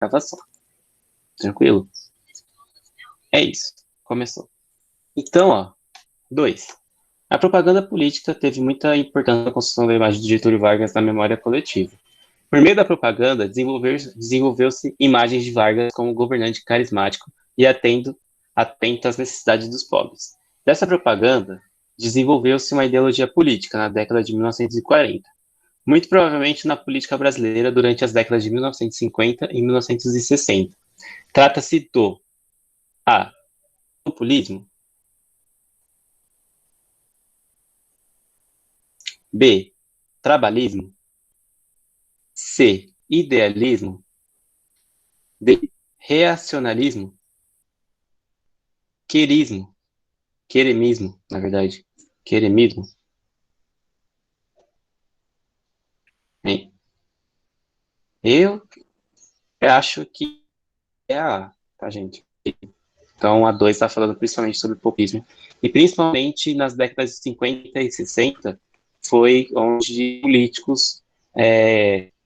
Gravação. Tranquilo? É isso. Começou. Então, 2. A propaganda política teve muita importância na construção da imagem de Getúlio Vargas na memória coletiva. Por meio da propaganda, desenvolveu-se imagens de Vargas como governante carismático e atento às necessidades dos pobres. Dessa propaganda, desenvolveu-se uma ideologia política na década de 1940, muito provavelmente na política brasileira durante as décadas de 1950 e 1960. Trata-se do A. Populismo. B. Trabalhismo. C. Idealismo. D. Reacionarismo. Queremismo, na verdade. Queremismo. Bem, eu acho que é a A, tá, gente? Então, a 2 está falando principalmente sobre populismo. E principalmente nas décadas de 50 e 60, foi onde políticos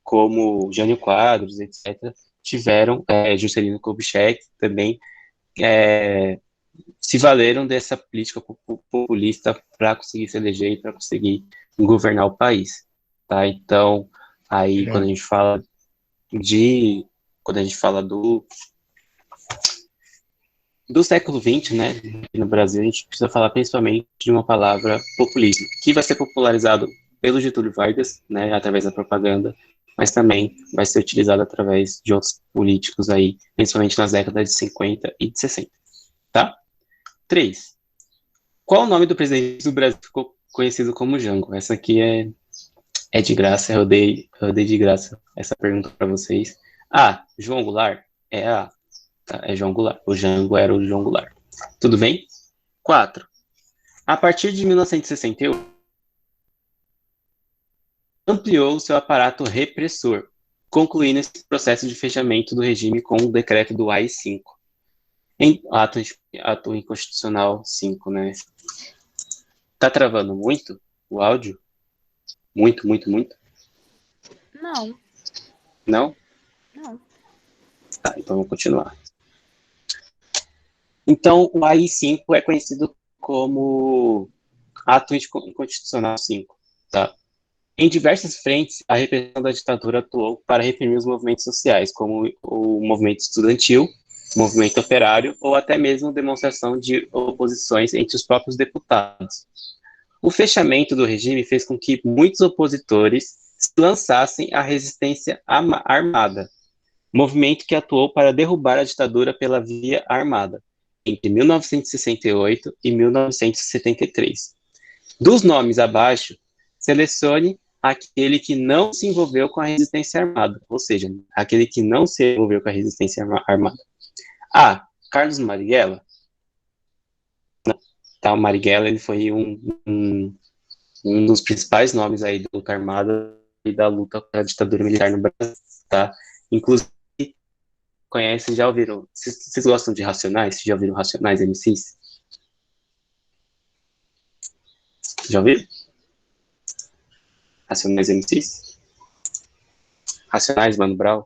como Jânio Quadros, etc., tiveram, Juscelino Kubitschek também, se valeram dessa política populista para conseguir se eleger e para conseguir governar o país. Tá? Então, aí quando a gente fala do século XX, né, no Brasil, a gente precisa falar principalmente de uma palavra populismo, que vai ser popularizado pelo Getúlio Vargas, né, através da propaganda, mas também vai ser utilizado através de outros políticos aí, principalmente nas décadas de 50 e de 60, tá? 3. Qual o nome do presidente do Brasil que ficou conhecido como Jango? Essa aqui é de graça, eu dei de graça essa pergunta para vocês. A. João Goulart? É A. Tá, é João Goulart. O Jango era o João Goulart. Tudo bem? 4. A partir de 1961, ampliou seu aparato repressor, concluindo esse processo de fechamento do regime com o decreto do AI-5. Ato inconstitucional 5, né? Tá travando muito o áudio? Muito, muito, muito? Não. Não? Não. Tá, então vou continuar. Então, o AI-5 é conhecido como Ato Inconstitucional 5, tá? Em diversas frentes, a repressão da ditadura atuou para reprimir os movimentos sociais, como o movimento estudantil, movimento operário ou até mesmo demonstração de oposições entre os próprios deputados. O fechamento do regime fez com que muitos opositores se lançassem à resistência armada, movimento que atuou para derrubar a ditadura pela via armada, entre 1968 e 1973. Dos nomes abaixo, selecione aquele que não se envolveu com a resistência armada, ou seja, aquele que não se envolveu com a resistência armada. A. Carlos Marighella. Tá, o Marighella ele foi um dos principais nomes aí da luta armada e da luta contra a ditadura militar no Brasil, tá? Inclusive, conhecem, já ouviram? Vocês gostam de Racionais? Já ouviram Racionais MCs? Já ouviram? Racionais MCs? Racionais, Mano Brown?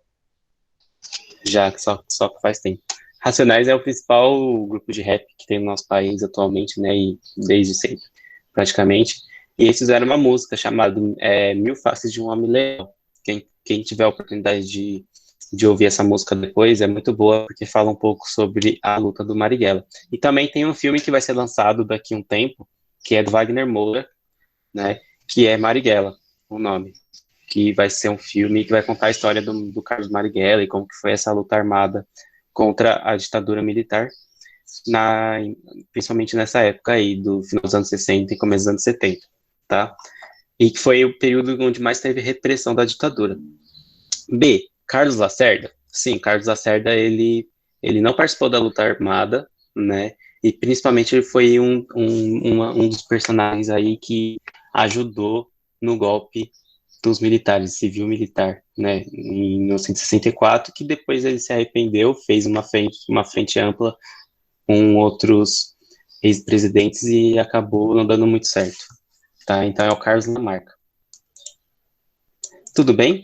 Já, só que faz tempo. Racionais é o principal grupo de rap que tem no nosso país atualmente, né, e desde sempre, praticamente. E eles fizeram uma música chamada Mil Faces de um Homem Leal. Quem tiver a oportunidade de ouvir essa música depois, é muito boa, porque fala um pouco sobre a luta do Marighella. E também tem um filme que vai ser lançado daqui a um tempo, que é do Wagner Moura, né, que é Marighella, o nome, que vai ser um filme que vai contar a história do Carlos Marighella e como que foi essa luta armada contra a ditadura militar, principalmente nessa época aí, do final dos anos 60 e começo dos anos 70, tá? E que foi o período onde mais teve repressão da ditadura. B. Carlos Lacerda. Sim, Carlos Lacerda, ele não participou da luta armada, né? E principalmente ele foi um dos personagens aí que ajudou no golpe dos militares, civil-militar, né, em 1964, que depois ele se arrependeu, fez uma frente ampla com outros ex-presidentes e acabou não dando muito certo, tá? Então é o Carlos Lamarca. Tudo bem?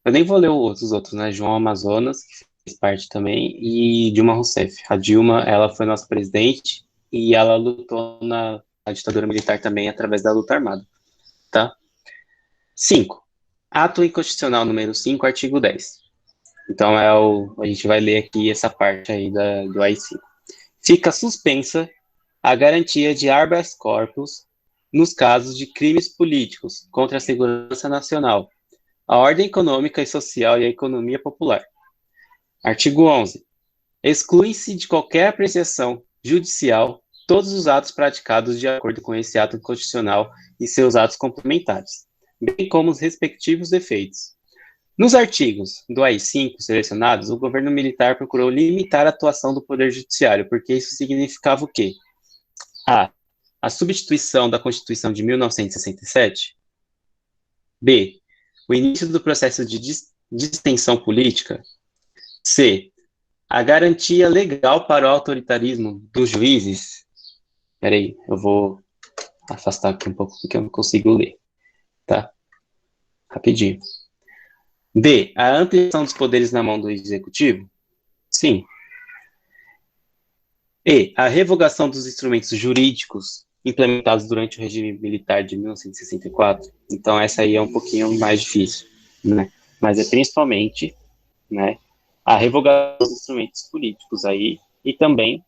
Eu nem vou ler os outros, né? João Amazonas, que fez parte também, e Dilma Rousseff. A Dilma, ela foi nossa presidente e ela lutou na ditadura militar também através da luta armada, tá? 5. Ato inconstitucional número 5, artigo 10. Então, a gente vai ler aqui essa parte aí do AI-5. Fica suspensa a garantia de habeas corpus nos casos de crimes políticos contra a segurança nacional, a ordem econômica e social e a economia popular. Artigo 11. Excluem-se de qualquer apreciação judicial todos os atos praticados de acordo com esse ato constitucional e seus atos complementares, bem como os respectivos efeitos. Nos artigos do AI-5 selecionados, o governo militar procurou limitar a atuação do Poder Judiciário, porque isso significava o quê? A. A substituição da Constituição de 1967. B. O início do processo de distensão política. C. A garantia legal para o autoritarismo dos juízes. Peraí, eu vou afastar aqui um pouco porque eu não consigo ler, tá? Rapidinho. D. A ampliação dos poderes na mão do executivo. Sim. E. A revogação dos instrumentos jurídicos implementados durante o regime militar de 1964. Então, essa aí é um pouquinho mais difícil, né? Mas é principalmente, né, a revogação dos instrumentos políticos aí e também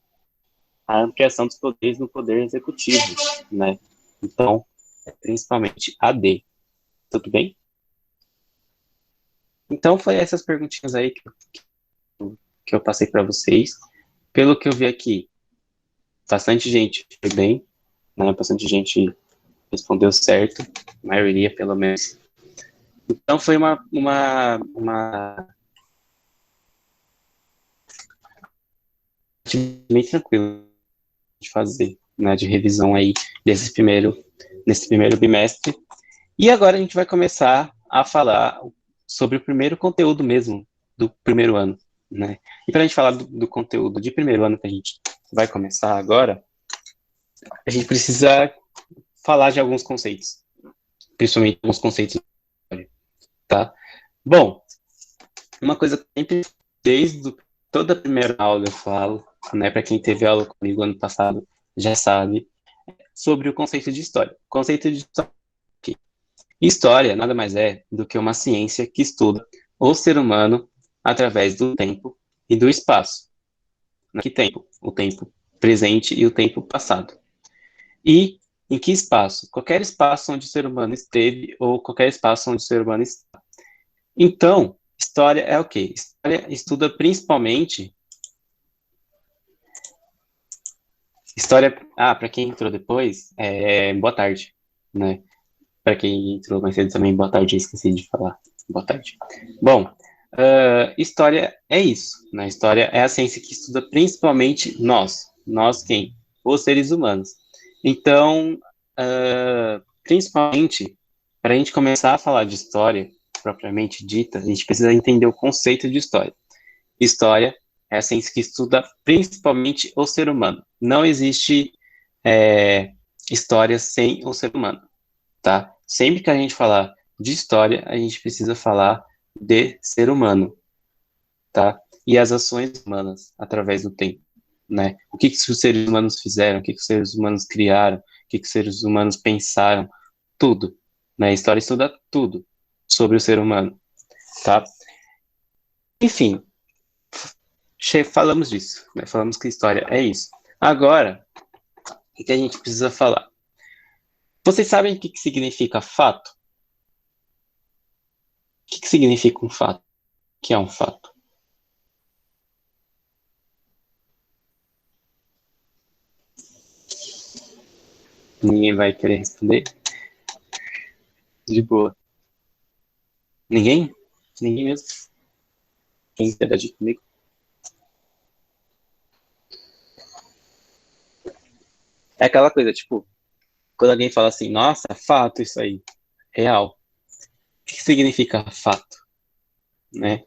a ampliação dos poderes no poder executivo, né? Então, é principalmente a D. Tudo bem? Então, foi essas perguntinhas aí que eu passei para vocês. Pelo que eu vi aqui, bastante gente foi bem, né? Bastante gente respondeu certo, a maioria, pelo menos. Então, foi uma bem tranquilo de fazer, né? De revisão aí nesse primeiro bimestre. E agora a gente vai começar a falar sobre o primeiro conteúdo mesmo do primeiro ano, né? E para a gente falar do conteúdo de primeiro ano que a gente vai começar agora, a gente precisa falar de alguns conceitos, principalmente alguns conceitos, tá? Bom, uma coisa que sempre, toda a primeira aula eu falo, né? Para quem teve aula comigo ano passado já sabe, sobre o conceito de história. O conceito de história nada mais é do que uma ciência que estuda o ser humano através do tempo e do espaço. Que tempo? O tempo presente e o tempo passado. E em que espaço? Qualquer espaço onde o ser humano esteve ou qualquer espaço onde o ser humano está. Então, história é o quê? História estuda principalmente história. Para quem entrou depois, boa tarde, né? Para quem entrou mais cedo também, boa tarde, esqueci de falar. Boa tarde. Bom, história é isso, né? História é a ciência que estuda principalmente nós. Nós quem? Os seres humanos. Então, principalmente, para a gente começar a falar de história propriamente dita, a gente precisa entender o conceito de história. História é a ciência que estuda principalmente o ser humano. Não existe história sem o ser humano, tá? Sempre que a gente falar de história, a gente precisa falar de ser humano, tá? E as ações humanas através do tempo, né? O que os seres humanos fizeram, o que os seres humanos criaram, o que os seres humanos pensaram, tudo, né? A história estuda tudo sobre o ser humano, tá? Enfim, falamos disso, né? Falamos que história é isso. Agora, o que a gente precisa falar? Vocês sabem o que significa fato? O que significa um fato? O que é um fato? Ninguém vai querer responder? De boa. Ninguém? Ninguém mesmo? Quem interagir comigo? É aquela coisa, tipo, quando alguém fala assim, nossa, fato isso aí, real. O que significa fato, né?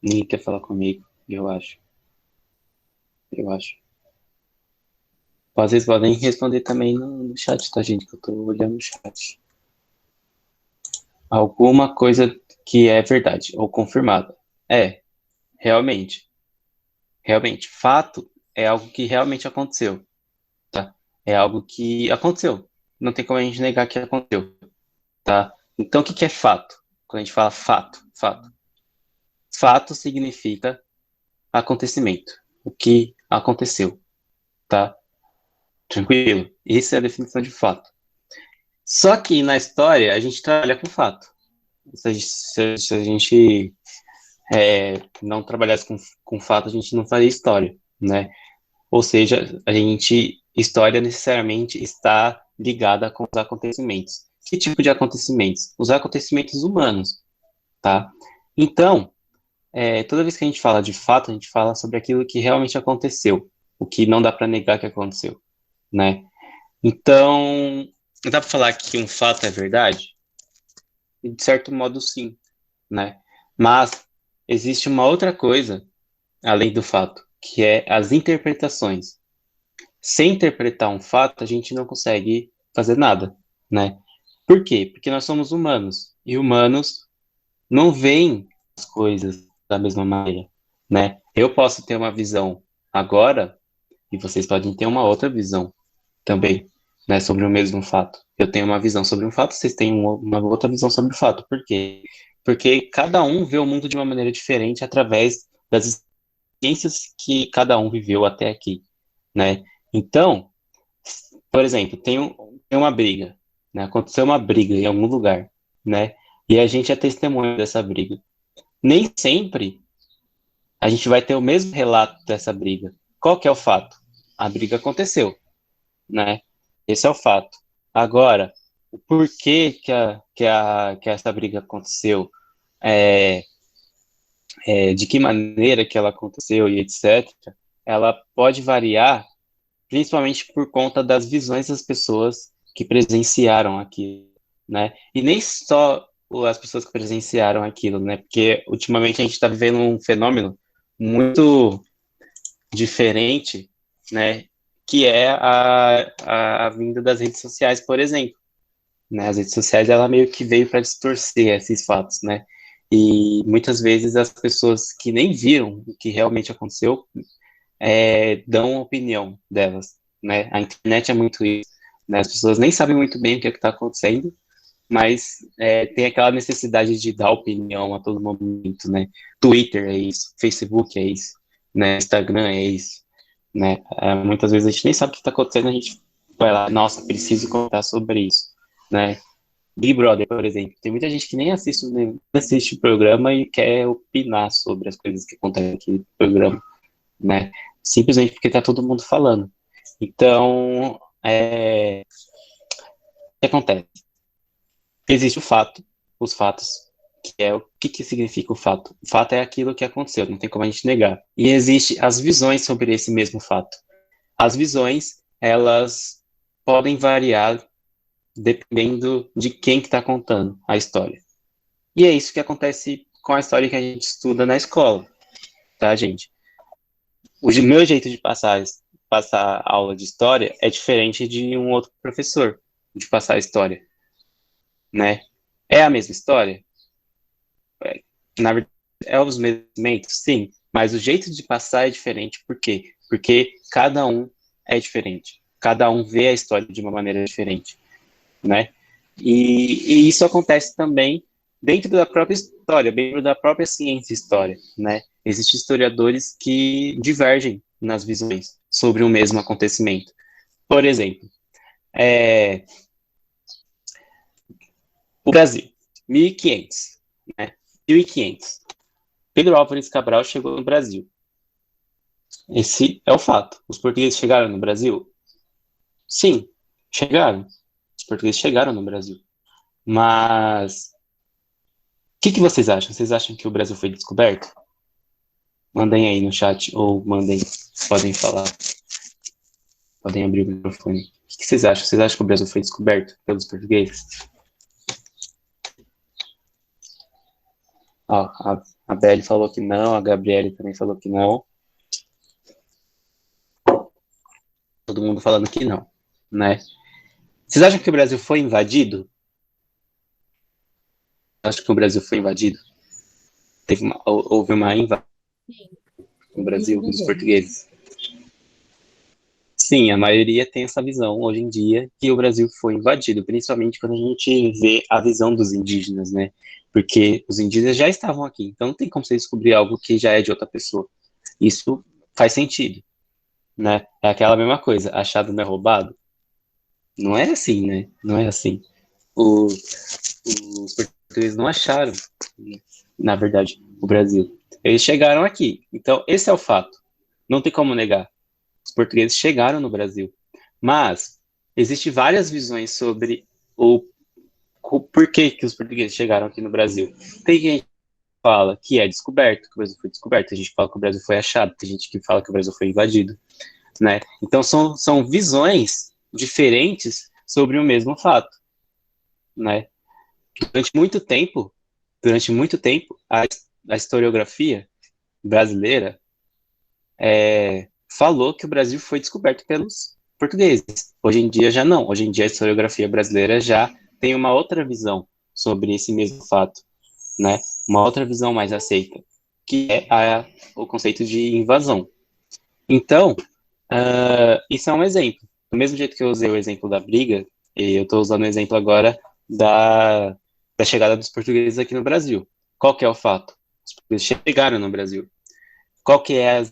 Ninguém quer falar comigo, eu acho. Eu acho. Às vezes podem responder também no chat, tá, gente? Que eu tô olhando o chat. alguma coisa que é verdade ou confirmada. É, realmente. Realmente. Fato é algo que realmente aconteceu, tá? É algo que aconteceu. Não tem como a gente negar que aconteceu, tá? Então, o que que é fato? Quando a gente fala fato, fato. Fato significa acontecimento. O que aconteceu, tá? Tranquilo. Essa é a definição de fato. Só que na história a gente trabalha com fato. Se a gente não trabalhasse com fato, a gente não faria história, né? Ou seja, história necessariamente está ligada com os acontecimentos. Que tipo de acontecimentos? Os acontecimentos humanos, tá? Então, toda vez que a gente fala de fato, a gente fala sobre aquilo que realmente aconteceu, o que não dá para negar que aconteceu, né? Então, dá para falar que um fato é verdade? De certo modo, sim, né? Mas existe uma outra coisa além do fato, que é as interpretações. Sem interpretar um fato, a gente não consegue fazer nada, né? Por quê? Porque nós somos humanos e humanos não veem as coisas da mesma maneira, né? Eu posso ter uma visão agora e vocês podem ter uma outra visão também, né, sobre o mesmo fato. Eu tenho uma visão sobre um fato, vocês têm uma outra visão sobre o fato. Por quê? Porque cada um vê o mundo de uma maneira diferente através das experiências que cada um viveu até aqui, né? Então, por exemplo, tem uma briga, né? Aconteceu uma briga em algum lugar, né? E a gente é testemunha dessa briga. Nem sempre a gente vai ter o mesmo relato dessa briga. Qual que é o fato? A briga aconteceu, né? Esse é o fato. Agora, o porquê que essa briga aconteceu, é, de que maneira que ela aconteceu e etc., ela pode variar principalmente por conta das visões das pessoas que presenciaram aquilo, né? E nem só as pessoas que presenciaram aquilo, né? Porque ultimamente a gente está vivendo um fenômeno muito diferente, né? Que é a vinda das redes sociais, por exemplo, né? As redes sociais, ela meio que veio para distorcer esses fatos, né? E muitas vezes as pessoas que nem viram o que realmente aconteceu dão a opinião delas, né? A internet é muito isso, né? As pessoas nem sabem muito bem o que está acontecendo, mas tem aquela necessidade de dar opinião a todo momento, né? Twitter é isso, Facebook é isso, né? Instagram é isso, né? Muitas vezes a gente nem sabe o que está acontecendo, a gente vai lá, nossa, preciso contar sobre isso, né? Big Brother, por exemplo, tem muita gente que nem assiste o programa e quer opinar sobre as coisas que acontecem naquele programa, né? Simplesmente porque tá todo mundo falando. Então, o que acontece? Existe o fato, os fatos, que é o que significa o fato. O fato é aquilo que aconteceu, não tem como a gente negar. E existe as visões sobre esse mesmo fato. As visões, elas podem variar dependendo de quem que está contando a história. E é isso que acontece com a história que a gente estuda na escola, tá, gente? O meu jeito de passar aula de história é diferente de um outro professor de passar a história, né? É a mesma história? É, na verdade, é os mesmos elementos, sim, mas o jeito de passar é diferente. Por quê? Porque cada um é diferente. Cada um vê a história de uma maneira diferente, né? E isso acontece também dentro da própria história, dentro da própria ciência história, né? Existem historiadores que divergem nas visões sobre o mesmo acontecimento. Por exemplo, é, o Brasil, 1500, né? 1500. Pedro Álvares Cabral chegou no Brasil. Esse é o fato. Os portugueses chegaram no Brasil? Sim, chegaram. Os portugueses chegaram no Brasil. Mas o que vocês acham? Vocês acham que o Brasil foi descoberto? Mandem aí no chat ou podem falar, podem abrir o microfone. O que vocês acham? Vocês acham que o Brasil foi descoberto pelos portugueses? Ó, a Belle falou que não, a Gabriele também falou que não. Todo mundo falando que não, né? Vocês acham que o Brasil foi invadido? Acho que o Brasil foi invadido. Houve uma invasão Sim. no Brasil dos portugueses. Sim, a maioria tem essa visão hoje em dia que o Brasil foi invadido, principalmente quando a gente vê a visão dos indígenas, né? Porque os indígenas já estavam aqui, então não tem como você descobrir algo que já é de outra pessoa. Isso faz sentido, né? É aquela mesma coisa, achado não é roubado? Não é assim, né? Não é assim. Os portugueses não acharam, né, na verdade, o Brasil. Eles chegaram aqui. Então, esse é o fato. Não tem como negar. Os portugueses chegaram no Brasil. Mas existem várias visões sobre o porquê que os portugueses chegaram aqui no Brasil. Tem gente que fala que é descoberto, que o Brasil foi descoberto. Tem gente que fala que o Brasil foi achado. Tem gente que fala que o Brasil foi invadido, né? Então são visões diferentes sobre o mesmo fato, né? Durante muito tempo, a historiografia brasileira falou que o Brasil foi descoberto pelos portugueses. Hoje em dia já não. Hoje em dia a historiografia brasileira já tem uma outra visão sobre esse mesmo fato, né? Uma outra visão mais aceita, que é o conceito de invasão. Então, isso é um exemplo. Do mesmo jeito que eu usei o exemplo da briga, eu estou usando o exemplo agora da, da chegada dos portugueses aqui no Brasil. Qual que é o fato? Os portugueses chegaram no Brasil. Qual que é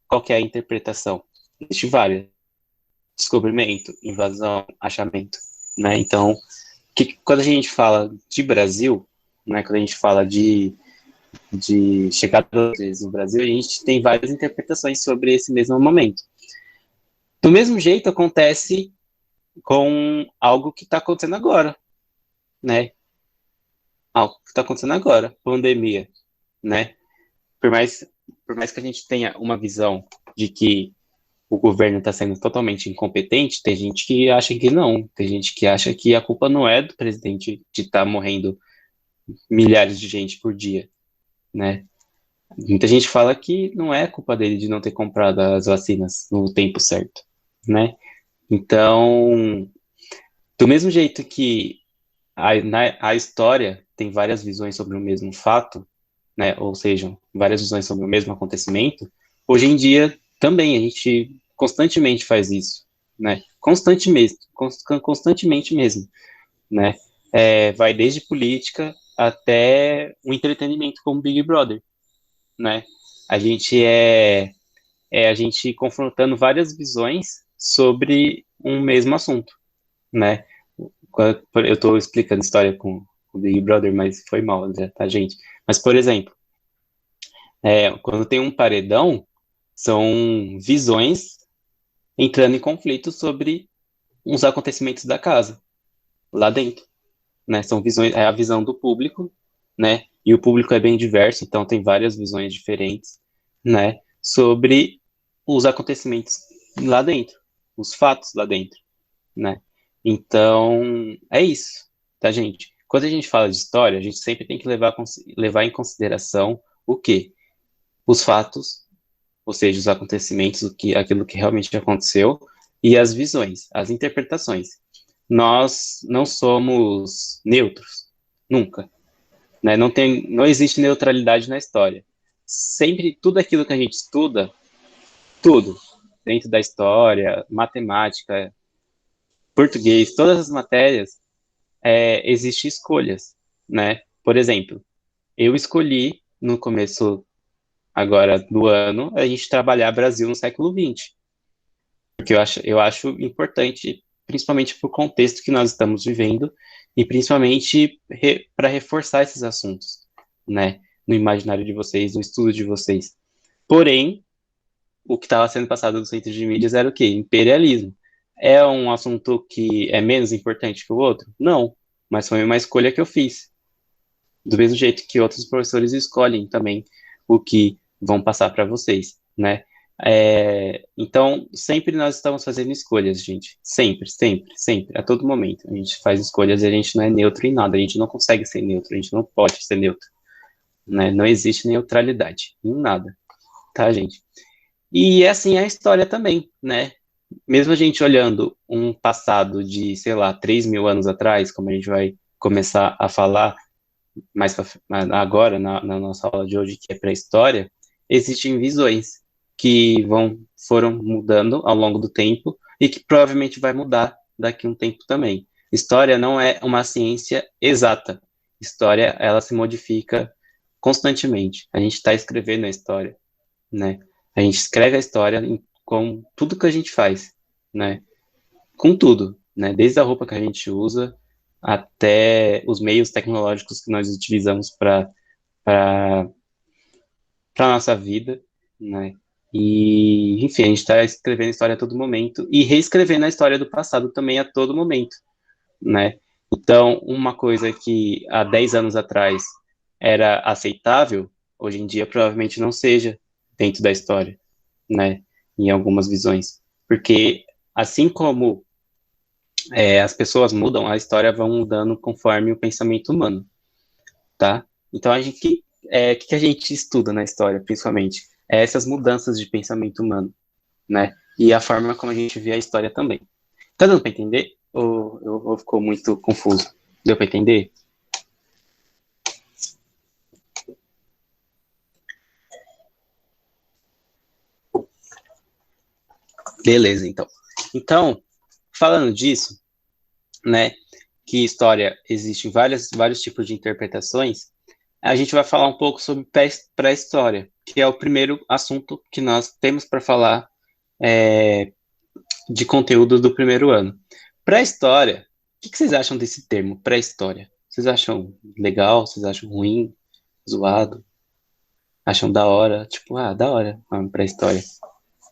qual que é a interpretação? Existem várias. Descobrimento, invasão, achamento, né? Então, quando a gente fala de Brasil, né, quando a gente fala de chegada no Brasil, a gente tem várias interpretações sobre esse mesmo momento. Do mesmo jeito acontece com algo que está acontecendo agora, né? Algo que está acontecendo agora, pandemia, né? Por mais, por mais que a gente tenha uma visão de que o governo está sendo totalmente incompetente, tem gente que acha que não, tem gente que acha que a culpa não é do presidente de estar morrendo milhares de gente por dia, né? Muita gente fala que não é culpa dele de não ter comprado as vacinas no tempo certo, né? Então, do mesmo jeito que a história tem várias visões sobre o mesmo fato, né? Ou seja, várias visões sobre o mesmo acontecimento, hoje em dia também a gente constantemente faz isso, né? Constantemente mesmo, né? Vai desde política até o entretenimento como Big Brother, né? A gente a gente confrontando várias visões sobre um mesmo assunto, né? Eu estou explicando história com o Big Brother, mas foi mal, André, tá, gente? Mas, por exemplo, quando tem um paredão, são visões entrando em conflito sobre uns acontecimentos da casa, lá dentro, né? São visões, é a visão do público, né? E o público é bem diverso, então tem várias visões diferentes, né? Sobre os acontecimentos lá dentro, os fatos lá dentro, né? Então, é isso, tá, gente? Quando a gente fala de história, a gente sempre tem que levar em consideração o quê? Os fatos, ou seja, os acontecimentos, aquilo que realmente aconteceu, e as visões, as interpretações. Nós não somos neutros, nunca, né? Não existe neutralidade na história. Sempre, tudo aquilo que a gente estuda, tudo, dentro da história, matemática, português, todas as matérias, existem escolhas, né? Por exemplo, eu escolhi, no começo agora do ano, a gente trabalhar Brasil no século XX, porque eu acho importante, principalmente para o contexto que nós estamos vivendo, e principalmente para reforçar esses assuntos, né? No imaginário de vocês, no estudo de vocês. Porém, o que estava sendo passado nos centros de mídias era o quê? Imperialismo. É um assunto que é menos importante que o outro? Não, mas foi uma escolha que eu fiz. Do mesmo jeito que outros professores escolhem também o que vão passar para vocês, né? Então, sempre nós estamos fazendo escolhas, gente. Sempre, sempre, sempre, a todo momento. A gente faz escolhas e a gente não é neutro em nada. A gente não consegue ser neutro, a gente não pode ser neutro, né? Não existe neutralidade em nada, tá, gente? E assim é a história também, né? Mesmo a gente olhando um passado de, sei lá, 3.000 anos atrás, como a gente vai começar a falar agora, na nossa aula de hoje, que é pré-história, existem visões que foram mudando ao longo do tempo e que provavelmente vai mudar daqui a um tempo também. História não é uma ciência exata. História, ela se modifica constantemente. A gente está escrevendo a história, né? A gente escreve a história com tudo que a gente faz, né? Com tudo, né? Desde a roupa que a gente usa até os meios tecnológicos que nós utilizamos para nossa vida, né? E, enfim, a gente está escrevendo a história a todo momento e reescrevendo a história do passado também a todo momento, né? Então, uma coisa que há 10 anos atrás era aceitável, hoje em dia provavelmente não seja dentro da história, né? Em algumas visões. Porque, assim como as pessoas mudam, a história vai mudando conforme o pensamento humano, tá? Então, que a gente estuda na história, principalmente? É essas mudanças de pensamento humano, né? E a forma como a gente vê a história também. Tá dando para entender? Ou ficou muito confuso? Deu para entender? Beleza, então. Então, falando disso, né, que história existe vários tipos de interpretações, a gente vai falar um pouco sobre pré-história, que é o primeiro assunto que nós temos para falar é, de conteúdo do primeiro ano. Pré-história, o que vocês acham desse termo, pré-história? Vocês acham legal? Vocês acham ruim? Zoado? Acham da hora? Tipo, da hora, pré-história.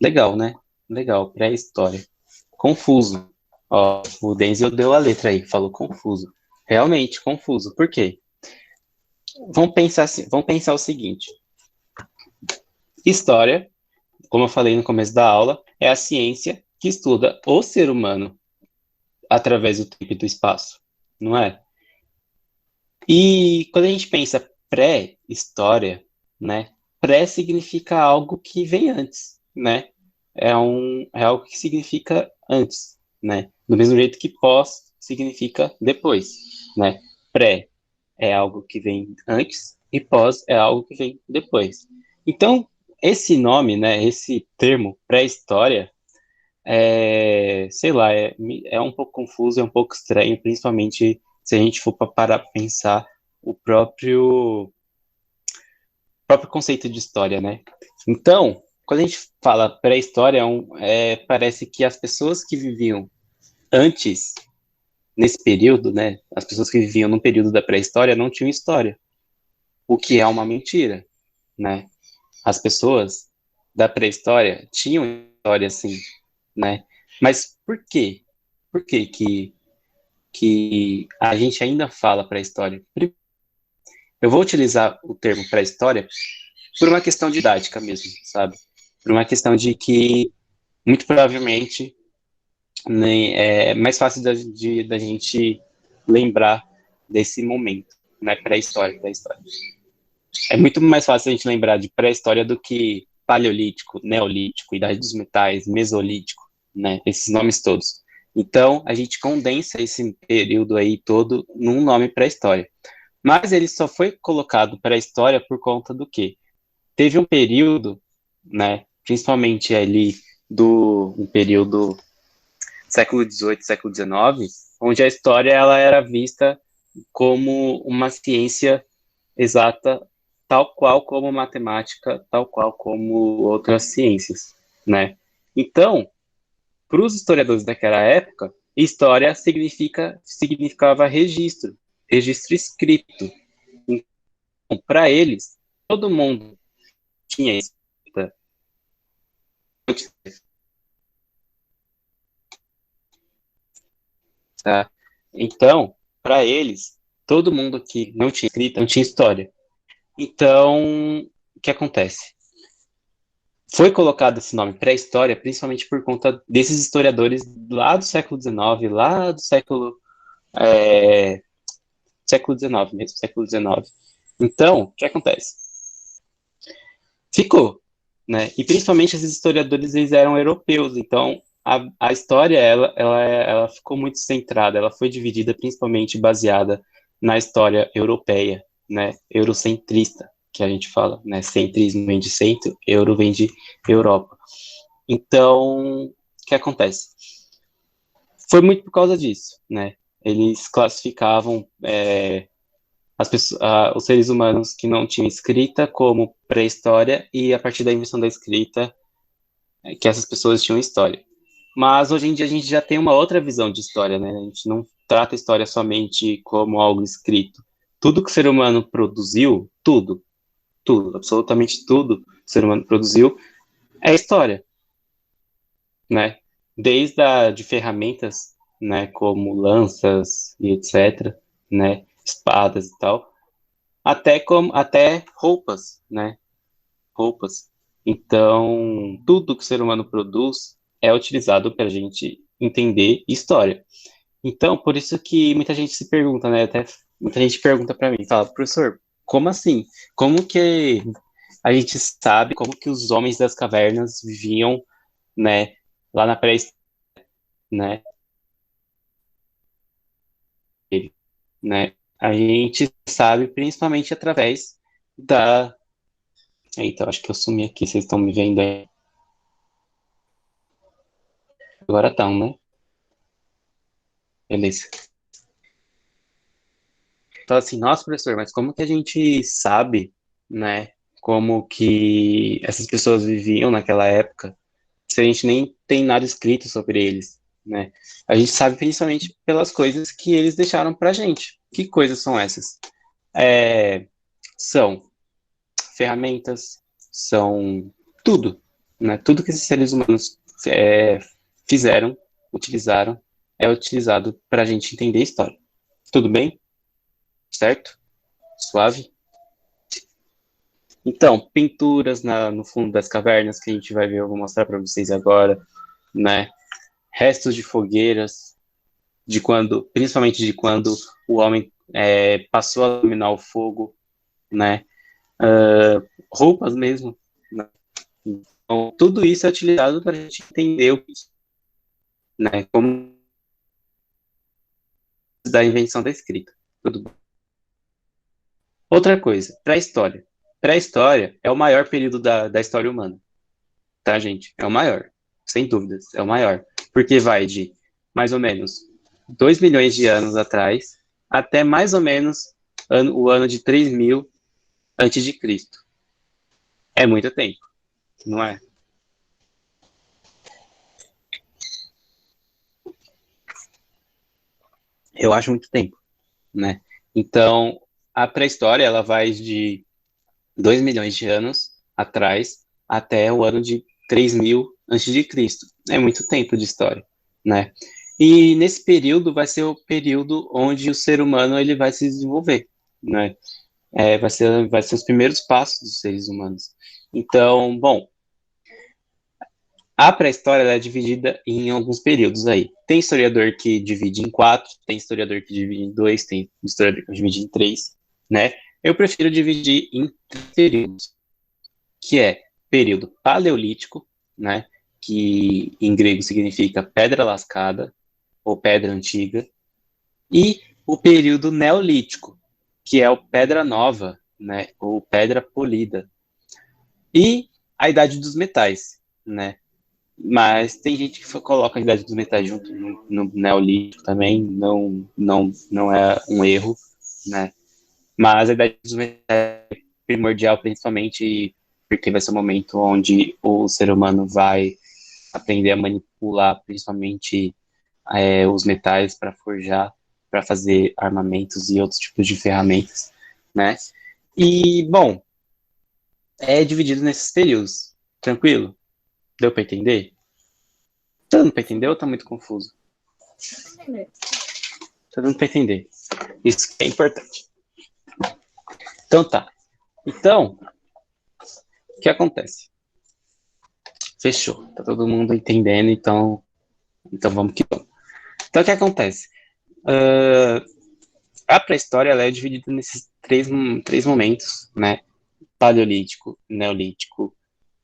Legal, né? Legal, pré-história. Confuso. Ó, o Denzel deu a letra aí, falou confuso. Realmente, confuso. Por quê? Vamos pensar o seguinte. História, como eu falei no começo da aula, é a ciência que estuda o ser humano através do tempo e do espaço, não é? E quando a gente pensa pré-história, né? Pré significa algo que vem antes, né? É algo que significa antes, né? Do mesmo jeito que pós significa depois, né? Pré é algo que vem antes e pós é algo que vem depois. Então, esse nome, né? Esse termo pré-história sei lá, é um pouco confuso, é um pouco estranho, principalmente se a gente for para parar pra pensar o próprio conceito de história, né? Então, quando a gente fala pré-história, parece que as pessoas que viviam antes, nesse período, né? As pessoas que viviam no período da pré-história não tinham história, o que é uma mentira, né? As pessoas da pré-história tinham história, sim, né? Mas por quê? Por que que a gente ainda fala pré-história? Eu vou utilizar o termo pré-história por uma questão didática mesmo, sabe? Por uma questão de que, muito provavelmente, né, é mais fácil da gente lembrar desse momento, né? Pré-história, pré-história. É muito mais fácil a gente lembrar de pré-história do que paleolítico, neolítico, idade dos metais, mesolítico, né? Esses nomes todos. Então, a gente condensa esse período aí todo num nome pré-história. Mas ele só foi colocado pré-história por conta do quê? Teve um período, né, principalmente ali um período século XVIII, século XIX, onde a história ela era vista como uma ciência exata, tal qual como matemática, tal qual como outras ciências, né? Então, para os historiadores daquela época, história significava registro, registro escrito. Então, para eles, todo mundo tinha escrita, tá? Então, para eles, todo mundo que não tinha escrita não tinha história. Então, o que acontece? Foi colocado esse nome pré-história principalmente por conta desses historiadores lá do século XIX, lá do século XIX mesmo, século XIX. Então, o que acontece? Ficou, né? E principalmente esses historiadores, eles eram europeus, então a história, ela ficou muito centrada, ela foi dividida principalmente baseada na história europeia, né? Eurocentrista, que a gente fala, né? Centrismo vem de centro, euro vem de Europa. Então, o que acontece? Foi muito por causa disso, né? Eles classificavam os seres humanos que não tinham escrita como pré-história e a partir da invenção da escrita que essas pessoas tinham história. Mas hoje em dia a gente já tem uma outra visão de história, né? A gente não trata a história somente como algo escrito. Tudo que o ser humano produziu, tudo, absolutamente tudo que o ser humano produziu é história, né? De ferramentas, né, como lanças e etc, né, espadas e tal, até roupas, né? Roupas. Então, tudo que o ser humano produz é utilizado para a gente entender história. Então, por isso que muita gente se pergunta, né? Até muita gente pergunta para mim, fala, professor, como assim? Como que a gente sabe como que os homens das cavernas viviam, né, lá na pré-história, né? Né? A gente sabe principalmente através da. Eita, acho que eu sumi aqui, vocês estão me vendo aí? Agora estão, né? Beleza. Então, assim, nossa, professor, mas como que a gente sabe, né, como que essas pessoas viviam naquela época, se a gente nem tem nada escrito sobre eles, né? A gente sabe principalmente pelas coisas que eles deixaram pra gente. Que coisas são essas? É, são ferramentas, são tudo, né? Tudo que esses seres humanos fizeram, utilizaram, é utilizado para a gente entender a história. Tudo bem? Certo? Suave? Então, pinturas no fundo das cavernas que a gente vai ver, eu vou mostrar para vocês agora, né? Restos de fogueiras, principalmente de quando o homem passou a dominar o fogo, né? Roupas mesmo, né? Então, tudo isso é utilizado para a gente entender né, como da invenção da escrita. Tudo bem. Outra coisa, pré-história. Pré-história é o maior período da história humana, tá, gente? É o maior, sem dúvidas, é o maior. Porque vai de mais ou menos 2 milhões de anos atrás até mais ou menos o ano de 3000 antes de Cristo. É muito tempo, não é? Eu acho muito tempo, né? Então, a pré-história, ela vai de 2 milhões de anos atrás até o ano de 3000 antes de Cristo. É muito tempo de história, né? E nesse período vai ser o período onde o ser humano ele vai se desenvolver, né? Vai ser os primeiros passos dos seres humanos. Então, bom, a pré-história ela é dividida em alguns períodos aí. Tem historiador que divide em quatro, tem historiador que divide em dois, tem historiador que divide em três, né? Eu prefiro dividir em três períodos, que é período paleolítico, né? Que em grego significa pedra lascada ou pedra antiga, e o período neolítico, que é o pedra nova, né? Ou pedra polida, e a idade dos metais, né? Mas tem gente que coloca a idade dos metais junto no Neolítico também, não é um erro, né? Mas a idade dos metais é primordial, principalmente porque vai ser o momento onde o ser humano vai aprender a manipular, principalmente os metais para forjar, para fazer armamentos e outros tipos de ferramentas, né? E, bom, é dividido nesses períodos. Tranquilo? Deu para entender? Tá dando para entender ou tá muito confuso? Entender. Tá dando para entender. Isso é importante. Então tá. Então, o que acontece? Fechou. Tá todo mundo entendendo, então vamos que vamos. Então o que acontece? Uh, a pré-história ela é dividida nesses três momentos, né? Paleolítico, Neolítico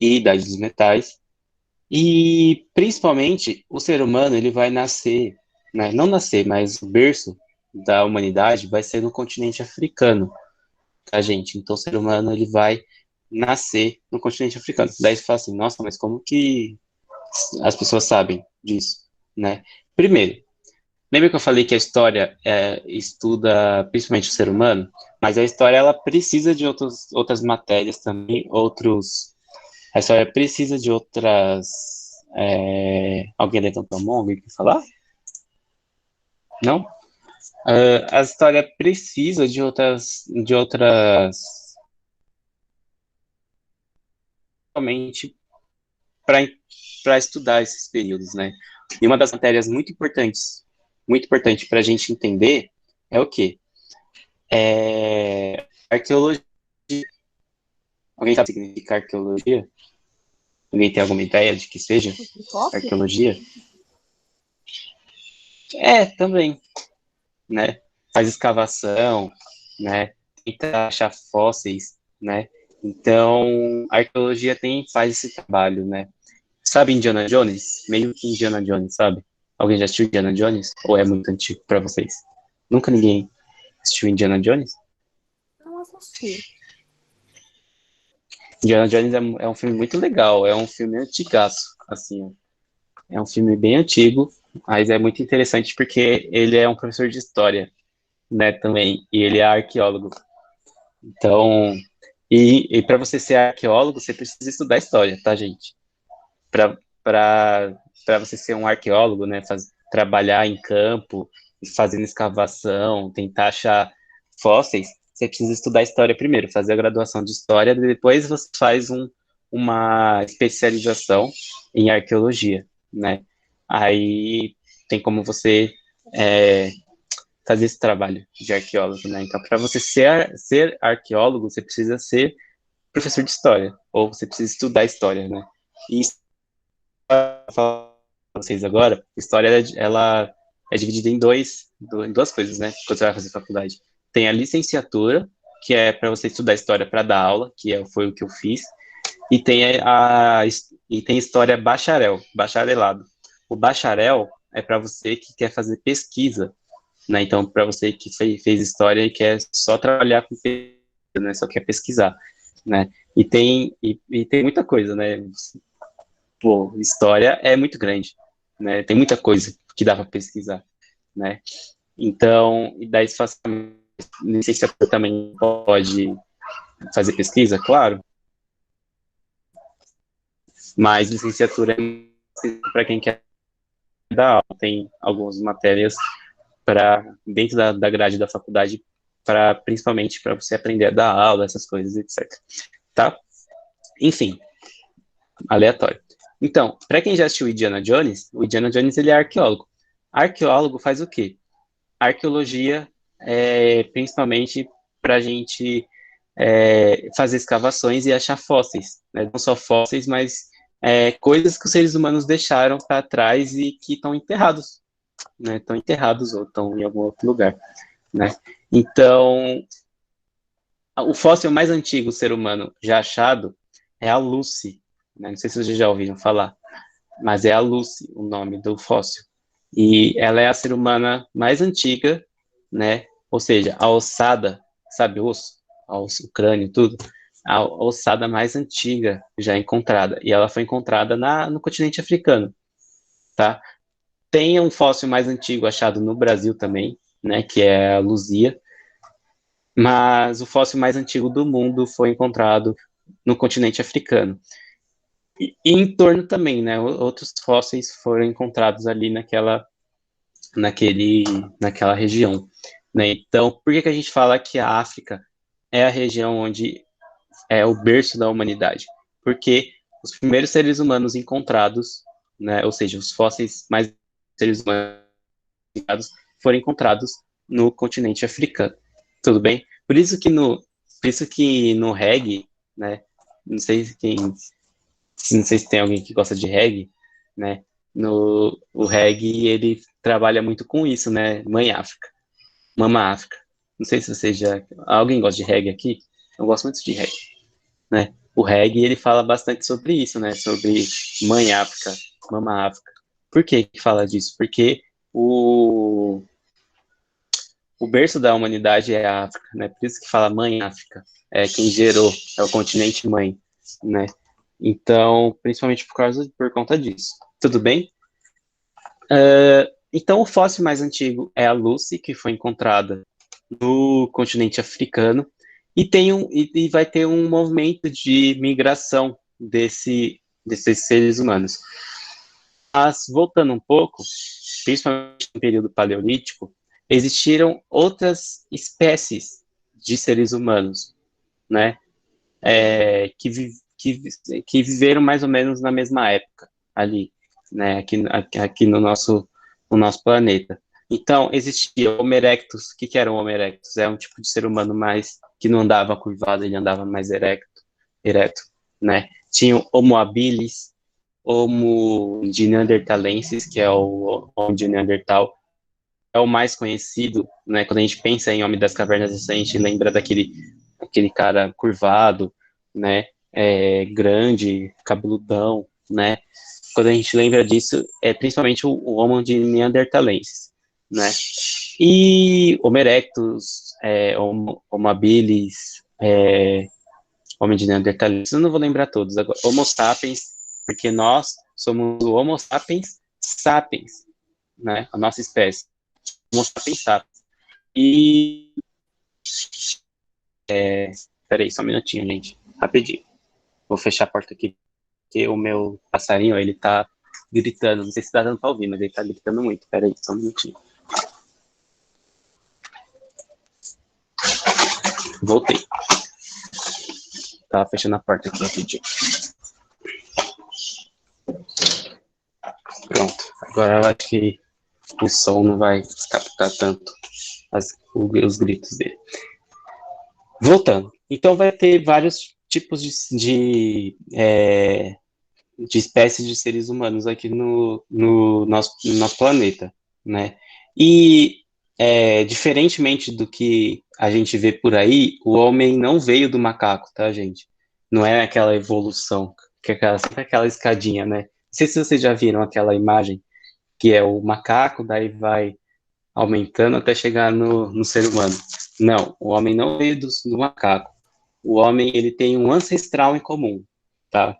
e Idade dos Metais. E principalmente o ser humano ele vai nascer, né? Não nascer, mas o berço da humanidade vai ser no continente africano, tá, gente? Então, o ser humano, ele vai nascer no continente africano. Daí você fala assim, nossa, mas como que as pessoas sabem disso, né? Primeiro, lembra que eu falei que a história estuda principalmente o ser humano? Mas a história, ela precisa de outras matérias também, a história precisa de outras... alguém levantou a mão? Alguém quer falar? Não? A história precisa de outras somente para estudar esses períodos, né? E uma das matérias muito importante para a gente entender é o quê? Arqueologia. Alguém sabe o que significa arqueologia? Alguém tem alguma ideia de que seja Fóssil? arqueologia? Também, né? Faz escavação, né? Tenta achar fósseis, né? Então, a arqueologia faz esse trabalho, né? Sabe Indiana Jones? Meio que Indiana Jones, sabe? Alguém já assistiu Indiana Jones? Ou é muito antigo para vocês? Nunca ninguém assistiu Indiana Jones? Não assisti. Indiana Jones é um filme muito legal, é um filme antigaço, assim, é um filme bem antigo, mas é muito interessante porque ele é um professor de história, né, também, e ele é arqueólogo. Então, e para você ser arqueólogo, você precisa estudar história, tá, gente? Para você ser um arqueólogo, né, trabalhar em campo, fazendo escavação, tentar achar fósseis, você precisa estudar história primeiro, fazer a graduação de história, depois você faz uma especialização em arqueologia, né? Aí tem como você é, fazer esse trabalho de arqueólogo, né? Então, para você ser arqueólogo, você precisa ser professor de história, ou você precisa estudar história, né? E falar para vocês agora, história ela é dividida em duas coisas, né? Quando você vai fazer faculdade. Tem a licenciatura, que é para você estudar história para dar aula, foi o que eu fiz, e tem história bacharelado. O bacharel é para você que quer fazer pesquisa, né? Então, para você que fez história e quer só trabalhar com pesquisa, né? Só quer pesquisar, né? E tem muita coisa, né? Pô, história é muito grande, né? Tem muita coisa que dá para pesquisar, né? Então, e daí se faz licenciatura também pode fazer pesquisa, claro, mas licenciatura é para quem quer dar aula. Tem algumas matérias para dentro da grade da faculdade para principalmente para você aprender a dar aula, essas coisas, etc. Tá? Enfim, aleatório. Então, para quem já assistiu Indiana Jones, o Indiana Jones ele é arqueólogo. Arqueólogo faz o quê? Arqueologia principalmente para a gente fazer escavações e achar fósseis, né? Não só fósseis, mas coisas que os seres humanos deixaram para trás e que estão enterrados, né? Estão enterrados ou estão em algum outro lugar, né? Então, o fóssil mais antigo ser humano já achado é a Lucy, né? Não sei se vocês já ouviram falar, mas é a Lucy o nome do fóssil. E ela é a ser humana mais antiga, né? Ou seja, a ossada, sabe, o osso, o crânio, tudo, a ossada mais antiga já encontrada. E ela foi encontrada no continente africano, tá? Tem um fóssil mais antigo achado no Brasil também, né? Que é a Luzia. Mas o fóssil mais antigo do mundo foi encontrado no continente africano. E em torno também, né? Outros fósseis foram encontrados ali naquela região, né? Então, por que a gente fala que a África é a região onde é o berço da humanidade? Porque os primeiros seres humanos encontrados, né? Ou seja, os fósseis mais seres humanos foram encontrados no continente africano. Tudo bem? Por isso que no reggae, né? Não sei não sei se tem alguém que gosta de reggae, né? O reggae, ele trabalha muito com isso, né? Mãe África, Mama África. Não sei se você já... Alguém gosta de reggae aqui? Eu gosto muito de reggae, né? O reggae, ele fala bastante sobre isso, né? Sobre Mãe África, Mama África. Por que que fala disso? Porque o, o berço da humanidade é a África, né? Por isso que fala Mãe África, é quem gerou, é o continente mãe, né? Então, principalmente por conta disso. Tudo bem? Então, o fóssil mais antigo é a Lucy, que foi encontrada no continente africano, e vai ter um movimento de migração desses seres humanos. Mas, voltando um pouco, principalmente no período paleolítico, existiram outras espécies de seres humanos, né, que viveram mais ou menos na mesma época, ali, né, aqui no nosso planeta. Então, existia o Homo erectus. O que era o Homo erectus? É um tipo de ser humano mais que não andava curvado, ele andava mais ereto, né? Tinha o Homo habilis, Homo de Neanderthalensis, que é o Homo de Neandertal, é o mais conhecido, né? Quando a gente pensa em Homem das Cavernas, a gente lembra aquele cara curvado, né? Grande, cabeludão, né? Quando a gente lembra disso, é principalmente o Homo de Neanderthalensis, né? E Homo erectus, Homo habilis, Homem de Neanderthalensis, eu não vou lembrar todos agora. Homo sapiens, porque nós somos o Homo sapiens sapiens, né? A nossa espécie. Homo sapiens sapiens. E. Peraí, só um minutinho, gente. Rapidinho. Vou fechar a porta aqui, porque o meu passarinho, ele tá gritando. Não sei se tá dando pra ouvir, mas ele tá gritando muito. Peraí, só um minutinho. Voltei. Tava fechando a porta aqui rapidinho. Pronto. Agora eu acho que o som não vai captar tanto os gritos dele. Voltando. Então vai ter vários tipos de espécies de seres humanos aqui no nosso planeta, né? E diferentemente do que a gente vê por aí, o homem não veio do macaco, tá, gente? Não é aquela evolução, que é sempre aquela escadinha, né? Não sei se vocês já viram aquela imagem, que é o macaco, daí vai aumentando até chegar no ser humano. Não, o homem não veio do macaco. O homem, ele tem um ancestral em comum, tá?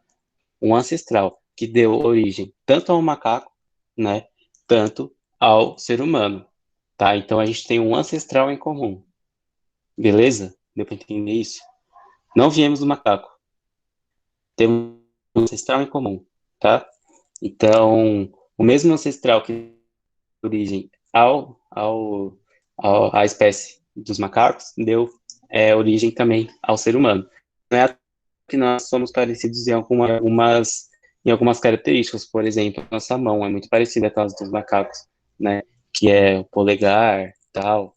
Um ancestral que deu origem tanto ao macaco, né, tanto ao ser humano, tá? Então a gente tem um ancestral em comum, beleza? Deu para entender isso? Não viemos do macaco, temos um ancestral em comum, tá? Então, o mesmo ancestral que deu origem à espécie dos macacos deu origem também ao ser humano. Não é que nós somos parecidos em algumas características, por exemplo, nossa mão é muito parecida com as dos macacos, né? Que é o polegar, tal,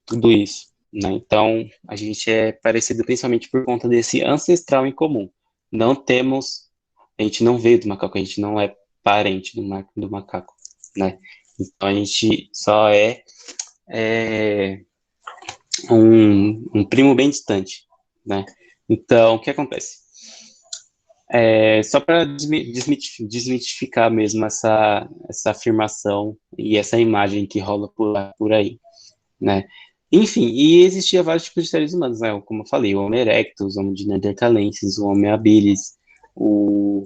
tudo isso, né? Então, a gente é parecido principalmente por conta desse ancestral em comum. A gente não veio do macaco, a gente não é parente do macaco, né? Então, a gente só é um primo bem distante, né? Então, o que acontece? Só para desmitificar mesmo essa afirmação e essa imagem que rola por aí, né? Enfim, e existia vários tipos de seres humanos, né? Como eu falei, o Homo erectus, o Homo de Neanderthalensis, o Homo habilis, o,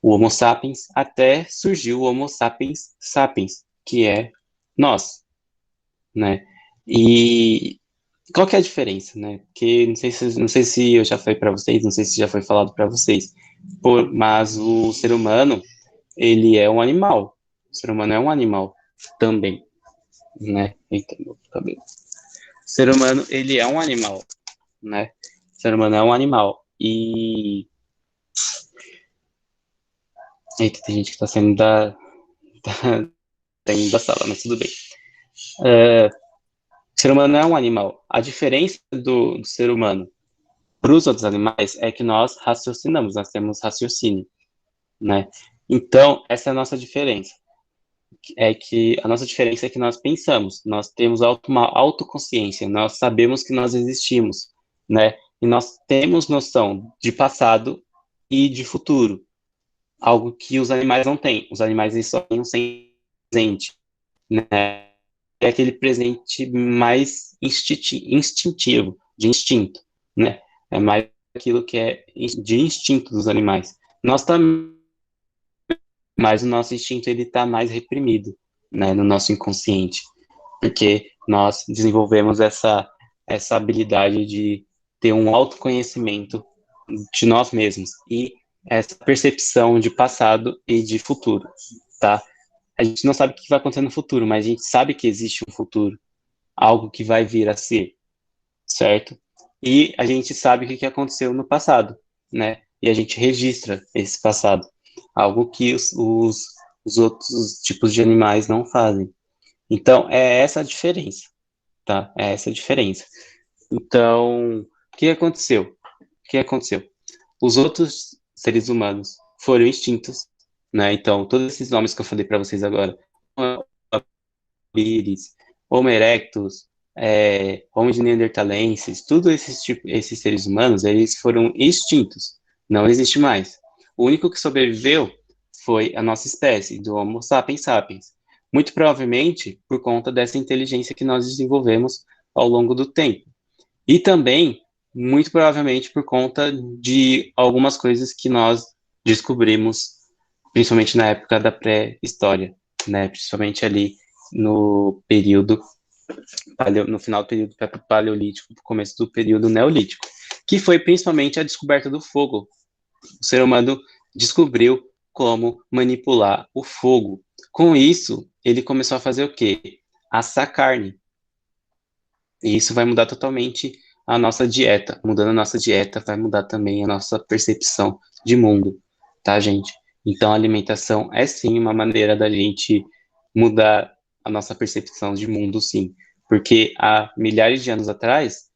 o Homo sapiens, até surgiu o Homo sapiens sapiens, que é nós, né? E qual que é a diferença, né? Porque não sei se eu já falei para vocês, não sei se já foi falado para vocês, mas o ser humano, ele é um animal. O ser humano é um animal também, né? Eita, meu cabelo. O ser humano, ele é um animal, né? O ser humano é um animal. E. Eita, tem gente que tá saindo da sala, mas tudo bem. O ser humano é um animal. A diferença do ser humano para os outros animais é que nós raciocinamos, nós temos raciocínio, né? Então, essa é a nossa diferença. A nossa diferença é que nós pensamos, nós temos uma autoconsciência, nós sabemos que nós existimos, né? E nós temos noção de passado e de futuro, algo que os animais não têm. Os animais eles só têm um presente, né? é aquele presente mais instintivo, de instinto, né? É mais aquilo que é de instinto dos animais. Nós também, mas o nosso instinto ele está mais reprimido, né, no nosso inconsciente, porque nós desenvolvemos essa habilidade de ter um autoconhecimento de nós mesmos e essa percepção de passado e de futuro, tá? A gente não sabe o que vai acontecer no futuro, mas a gente sabe que existe um futuro, algo que vai vir a ser, certo? E a gente sabe o que aconteceu no passado, né? E a gente registra esse passado, algo que os outros tipos de animais não fazem. Então, é essa a diferença, tá? É essa a diferença. Então, o que aconteceu? O que aconteceu? Os outros seres humanos foram extintos, né? Então, todos esses nomes que eu falei para vocês agora, Biris, Homo erectus, Homo de neanderthalenses, todos esses seres humanos, eles foram extintos, não existe mais. O único que sobreviveu foi a nossa espécie, do Homo sapiens sapiens, muito provavelmente por conta dessa inteligência que nós desenvolvemos ao longo do tempo. E também, muito provavelmente, por conta de algumas coisas que nós descobrimos, principalmente na época da pré-história, né? Principalmente ali no período, no final do período paleolítico, no começo do período neolítico, que foi principalmente a descoberta do fogo. O ser humano descobriu como manipular o fogo. Com isso, ele começou a fazer o quê? Assar carne. E isso vai mudar totalmente a nossa dieta. Mudando a nossa dieta, vai mudar também a nossa percepção de mundo, tá, gente? Então, a alimentação é sim uma maneira da gente mudar a nossa percepção de mundo, sim. Porque há milhares de anos atrás,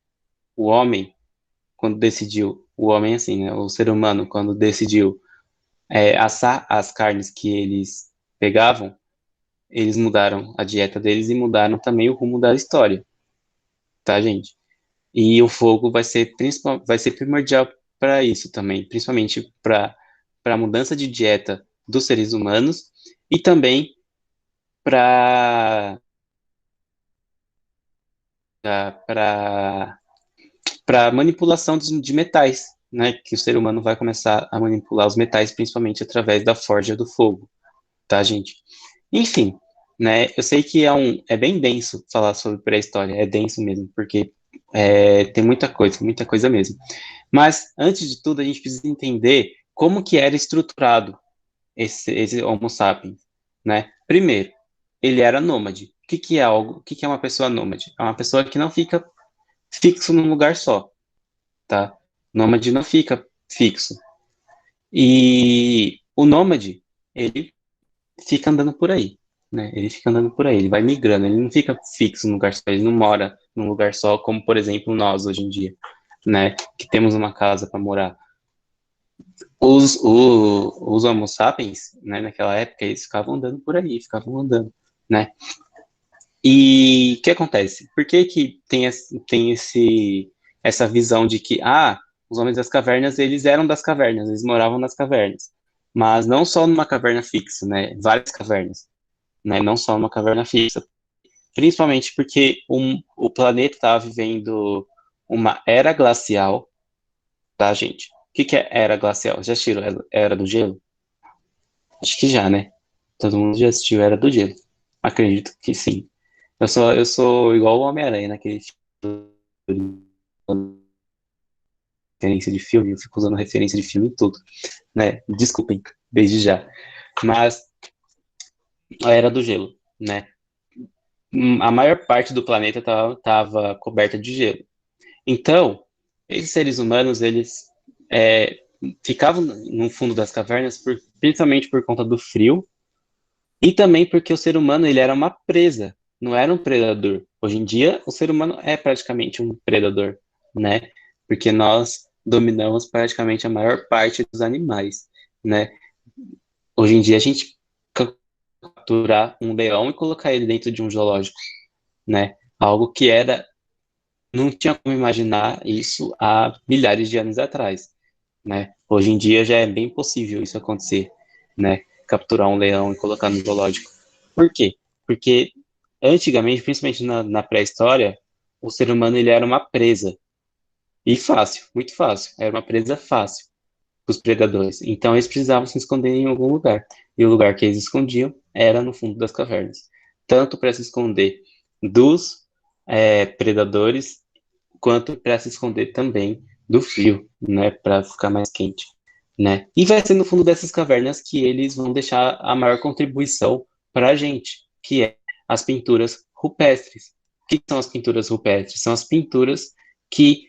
o homem, quando decidiu, o homem assim, né, o ser humano, quando decidiu assar as carnes que eles pegavam, eles mudaram a dieta deles e mudaram também o rumo da história, tá, gente? E o fogo vai ser primordial para isso também, principalmente para a mudança de dieta dos seres humanos e também para para para manipulação de metais, né? Que o ser humano vai começar a manipular os metais, principalmente através da forja do fogo, tá, gente? Enfim, né? Eu sei que é bem denso falar sobre pré-história, é denso mesmo, porque tem muita coisa mesmo. Mas, antes de tudo, a gente precisa entender como que era estruturado esse Homo sapiens, né? Primeiro, ele era nômade. O que que é uma pessoa nômade? É uma pessoa que não fica fixo num lugar só, tá? Nômade não fica fixo. E o nômade, ele fica andando por aí, né? Ele fica andando por aí, ele vai migrando, ele não fica fixo num lugar só, ele não mora num lugar só, como, por exemplo, nós hoje em dia, né? Que temos uma casa para morar. Os Homo sapiens, né, naquela época, eles ficavam andando por aí, ficavam andando, né? E o que acontece? Por que que tem essa visão de que, os homens das cavernas, eles eram das cavernas, eles moravam nas cavernas. Mas não só numa caverna fixa, né? Várias cavernas, né? Não só numa caverna fixa. Principalmente porque o planeta estava vivendo uma era glacial, tá, gente? O que que é era glacial? Já assistiram Era do Gelo? Acho que já, né? Todo mundo já assistiu Era do Gelo. Acredito que sim. Eu sou igual o Homem-Aranha naquele referência de filme, eu fico usando referência de filme em tudo, né? Desculpem, desde já. Mas a Era do Gelo, né? A maior parte do planeta estava coberta de gelo. Então, esses seres humanos, eles é, ficavam no fundo das cavernas principalmente por conta do frio e também porque o ser humano ele era uma presa, não era um predador. Hoje em dia, o ser humano é praticamente um predador, né? Porque nós dominamos praticamente a maior parte dos animais, né? Hoje em dia, a gente capturar um leão e colocar ele dentro de um zoológico, né? Algo que era não tinha como imaginar isso há milhares de anos atrás, né? Hoje em dia já é bem possível isso acontecer, né? Capturar um leão e colocar no zoológico. Por quê? Porque Antigamente, principalmente na pré-história, o ser humano ele era uma presa. E fácil, muito fácil. Era uma presa fácil para os predadores. Então eles precisavam se esconder em algum lugar. E o lugar que eles escondiam era no fundo das cavernas. Tanto para se esconder dos predadores, quanto para se esconder também do frio, né? Para ficar mais quente, né? E vai ser no fundo dessas cavernas que eles vão deixar a maior contribuição para a gente, que é as pinturas rupestres. O que são as pinturas rupestres? São as pinturas que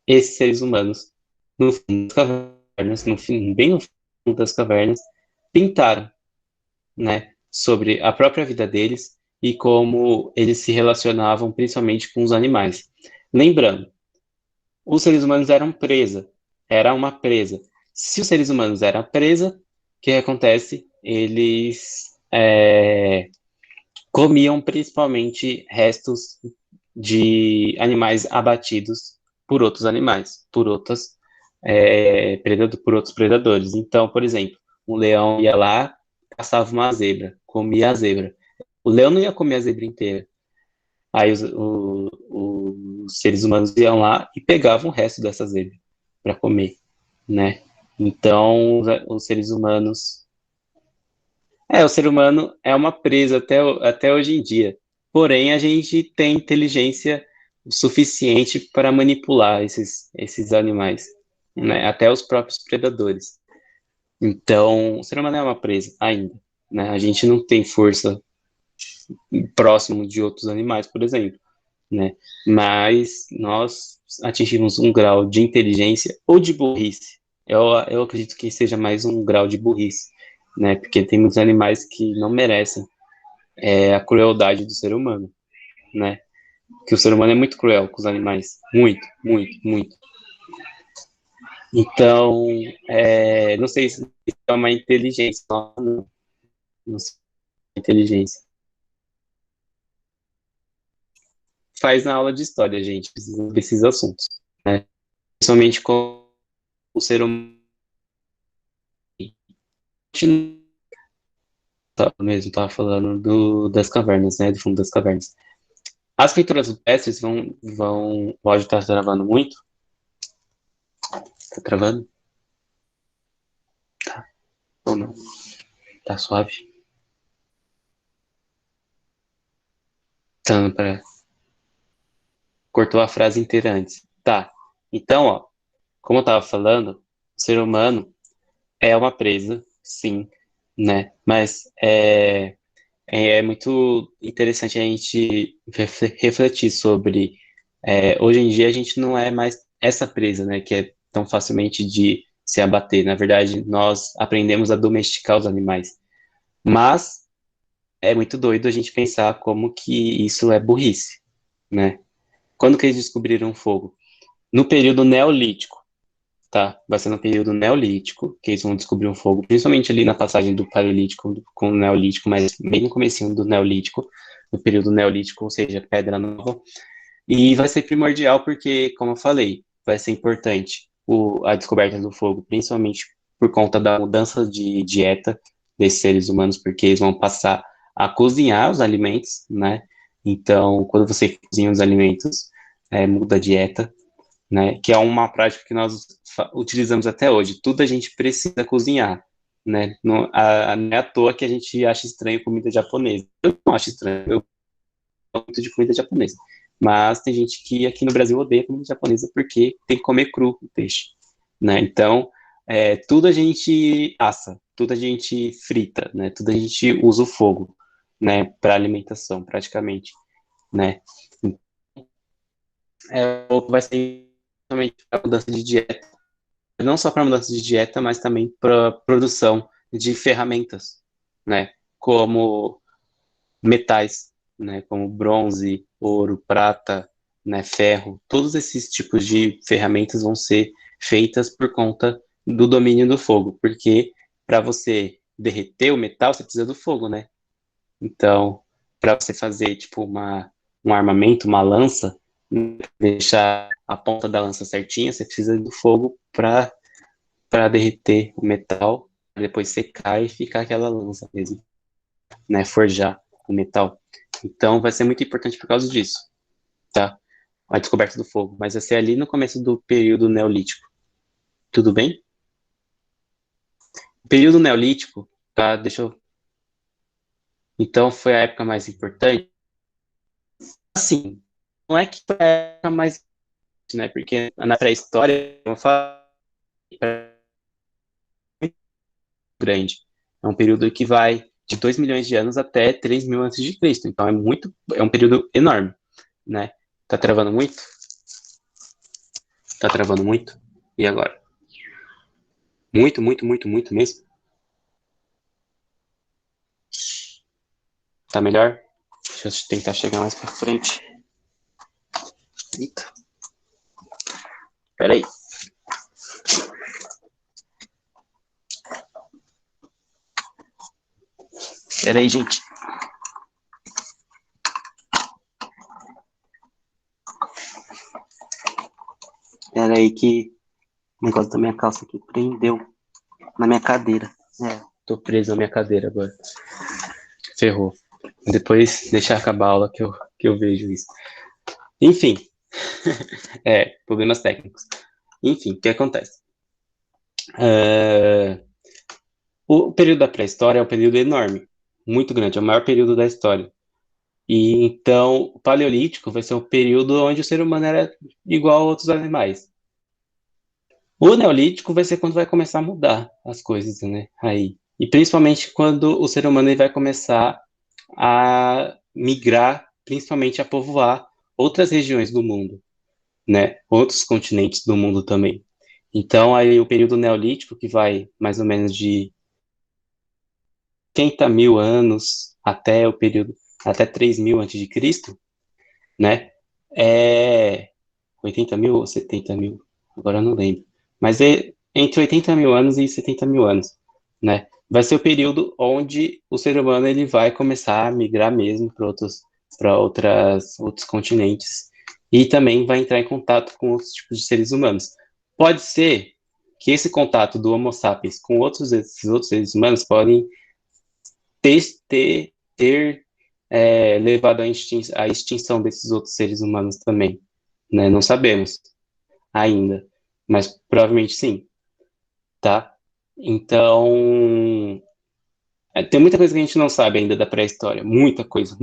esses seres humanos, no fundo das cavernas, bem no fundo das cavernas, pintaram, né, sobre a própria vida deles e como eles se relacionavam principalmente com os animais. Lembrando, os seres humanos eram presa, era uma presa. Se os seres humanos eram presa, o que acontece? Eles comiam principalmente restos de animais abatidos por outros animais, por outros predadores. Então, por exemplo, um leão ia lá, caçava uma zebra, comia a zebra. O leão não ia comer a zebra inteira. Aí os seres humanos iam lá e pegavam o resto dessa zebra para comer, né? Então, os seres humanos o ser humano é uma presa até hoje em dia. Porém, a gente tem inteligência suficiente para manipular esses animais, né? Até os próprios predadores. Então, o ser humano é uma presa ainda, né? A gente não tem força próximo de outros animais, por exemplo, né? Mas nós atingimos um grau de inteligência ou de burrice. Eu acredito que seja mais um grau de burrice, né? Porque tem muitos animais que não merecem a crueldade do ser humano, né? Que o ser humano é muito cruel com os animais, muito, muito, muito. Então, não sei se é uma inteligência, não sei, inteligência. Faz na aula de história, gente, precisa desses assuntos, né? Principalmente com o ser humano mesmo, estava falando das cavernas, né? Do fundo das cavernas. As pinturas rupestres o áudio tá travando muito. Tá travando? Tá. Ou não? Tá suave? Tá, cortou a frase inteira antes. Tá. Então, ó, como eu tava falando, o ser humano é uma presa, sim, né? Mas é muito interessante a gente refletir sobre. Hoje em dia a gente não é mais essa presa, né? Que é tão facilmente de se abater. Na verdade, nós aprendemos a domesticar os animais. Mas é muito doido a gente pensar como que isso é burrice, né? Quando que eles descobriram o fogo? No período neolítico, tá? Vai ser no período neolítico que eles vão descobrir o fogo, principalmente ali na passagem do paleolítico com o neolítico, mas bem no comecinho do neolítico, no período neolítico, ou seja, pedra nova. E vai ser primordial porque, como eu falei, vai ser importante a descoberta do fogo, principalmente por conta da mudança de dieta desses seres humanos, porque eles vão passar a cozinhar os alimentos, né? Então, quando você cozinha os alimentos, muda a dieta, né? Que é uma prática que nós utilizamos até hoje. Tudo a gente precisa cozinhar, né? Não é à toa que a gente acha estranho comida japonesa. Eu não acho estranho, eu gosto muito de comida japonesa. Mas tem gente que aqui no Brasil odeia comida japonesa porque tem que comer cru o peixe, né? Então, tudo a gente assa, tudo a gente frita, né? Tudo a gente usa o fogo, né? Para alimentação, praticamente, né? Vai ser realmente a mudança de dieta, não só para mudança de dieta, mas também para produção de ferramentas, né? Como metais, né? Como bronze, ouro, prata, né? Ferro. Todos esses tipos de ferramentas vão ser feitas por conta do domínio do fogo, porque para você derreter o metal, você precisa do fogo, né? Então, para você fazer tipo um armamento, uma lança, deixar a ponta da lança certinha, você precisa do fogo para derreter o metal, depois secar e ficar aquela lança mesmo, né? Forjar o metal. Então, vai ser muito importante por causa disso, tá? A descoberta do fogo. Mas vai ser ali no começo do período neolítico. Tudo bem? O período neolítico, tá? Então, foi a época mais importante. Assim, não é que foi a época mais importante, né? Porque na pré-história, eu falo, é muito grande. É um período que vai de 2 milhões de anos até 3 mil antes de Cristo. Então, é um período enorme, né? Tá travando muito? Tá travando muito? E agora? Muito, muito, muito, muito mesmo? Tá melhor? Deixa eu tentar chegar mais pra frente. Eita. Peraí. Peraí, gente. Peraí que o negócio da minha calça aqui prendeu na minha cadeira. Tô preso na minha cadeira agora. Ferrou. Depois deixa acabar a aula que eu vejo isso. Enfim. Problemas técnicos. Enfim, o que acontece? O período da pré-história é um período enorme, muito grande, é o maior período da história. E então, o Paleolítico vai ser um período onde o ser humano era igual a outros animais. O Neolítico vai ser quando vai começar a mudar as coisas, né? Aí. E principalmente quando o ser humano ele vai começar a migrar, principalmente a povoar outras regiões do mundo, né? Outros continentes do mundo também. Então, aí o período Neolítico, que vai mais ou menos de 80 mil anos até 3 mil antes de Cristo, né? É 80 mil ou 70 mil? Agora eu não lembro. Mas é entre 80 mil anos e 70 mil anos, né? Vai ser o período onde o ser humano ele vai começar a migrar mesmo para outros continentes e também vai entrar em contato com outros tipos de seres humanos. Pode ser que esse contato do Homo sapiens com esses outros seres humanos podem ter levado à extinção desses outros seres humanos também, né? Não sabemos ainda, mas provavelmente sim, tá? Então, tem muita coisa que a gente não sabe ainda da pré-história, muita coisa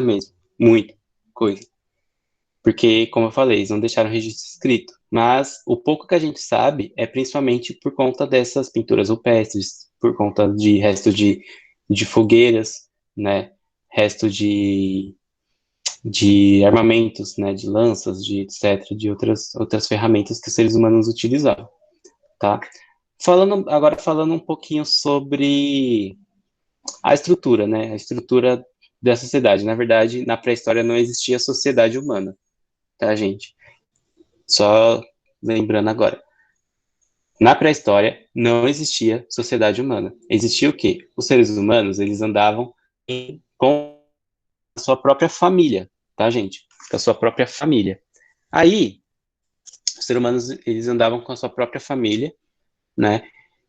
mesmo, muita coisa. Porque, como eu falei, eles não deixaram registro escrito, mas o pouco que a gente sabe é principalmente por conta dessas pinturas rupestres, por conta de resto de fogueiras, né? Resto de armamentos, né? De lanças, de etc., de outras ferramentas que os seres humanos utilizavam, tá? Falando um pouquinho sobre a estrutura, né? A estrutura da sociedade. Na verdade, na pré-história não existia sociedade humana, tá, gente? Só lembrando agora. Na pré-história não existia sociedade humana. Existia o quê? Os seres humanos, eles andavam com a sua própria família, tá, gente? Com a sua própria família. Aí, os seres humanos, eles andavam com a sua própria família, né?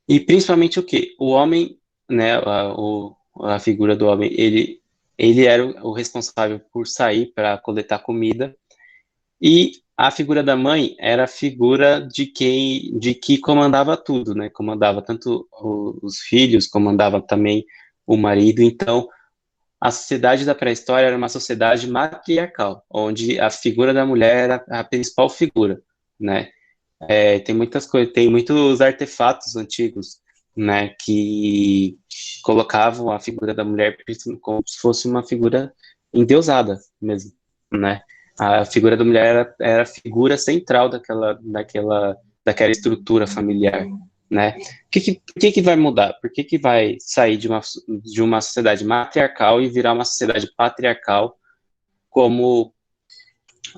E principalmente o quê? O homem, né, a figura do homem, ele era o responsável por sair para coletar comida, e a figura da mãe era a figura de que comandava tudo, né? Comandava tanto os filhos, comandava também o marido. Então, a sociedade da pré-história era uma sociedade matriarcal, onde a figura da mulher era a principal figura, né? Tem muitas coisas, tem muitos artefatos antigos, né, que colocavam a figura da mulher como se fosse uma figura endeusada mesmo, né? A figura da mulher era a figura central daquela estrutura familiar, né? Por que vai mudar? Por que vai sair de uma sociedade matriarcal e virar uma sociedade patriarcal, como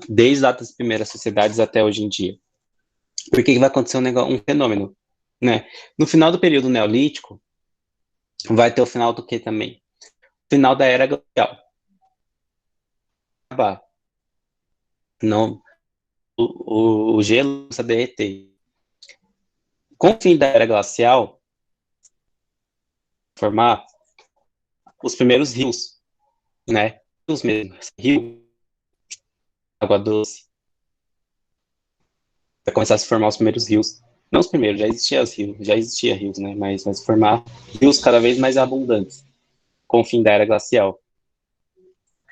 desde as primeiras sociedades até hoje em dia? Por que vai acontecer um fenômeno, né? No final do período neolítico, vai ter o final do que também? O final da era glacial. Acabar. Não, o gelo começa a derreter. Com o fim da era glacial, formar os primeiros rios, né? rios mesmo, rio, água doce, vai começar a se formar os primeiros rios. Não os primeiros, já existia rios, né? Mas vai se formar rios cada vez mais abundantes, com o fim da era glacial.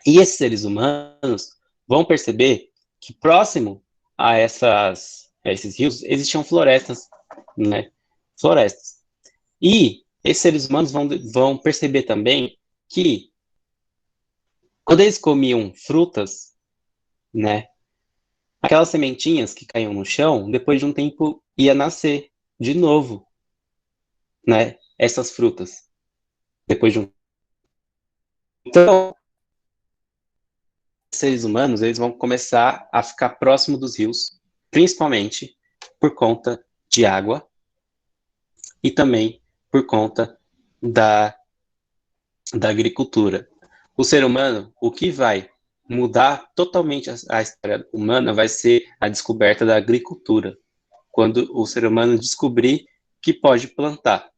E esses seres humanos vão perceber que próximo a esses rios existiam florestas, né? Florestas. E esses seres humanos vão perceber também que quando eles comiam frutas, né? Aquelas sementinhas que caíam no chão, depois de um tempo ia nascer de novo, né? Essas frutas, depois de um. Então, os seres humanos, eles vão começar a ficar próximo dos rios, principalmente por conta de água e também por conta da, da agricultura. O ser humano, o que vai mudar totalmente a história humana vai ser a descoberta da agricultura, quando o ser humano descobrir que pode plantar.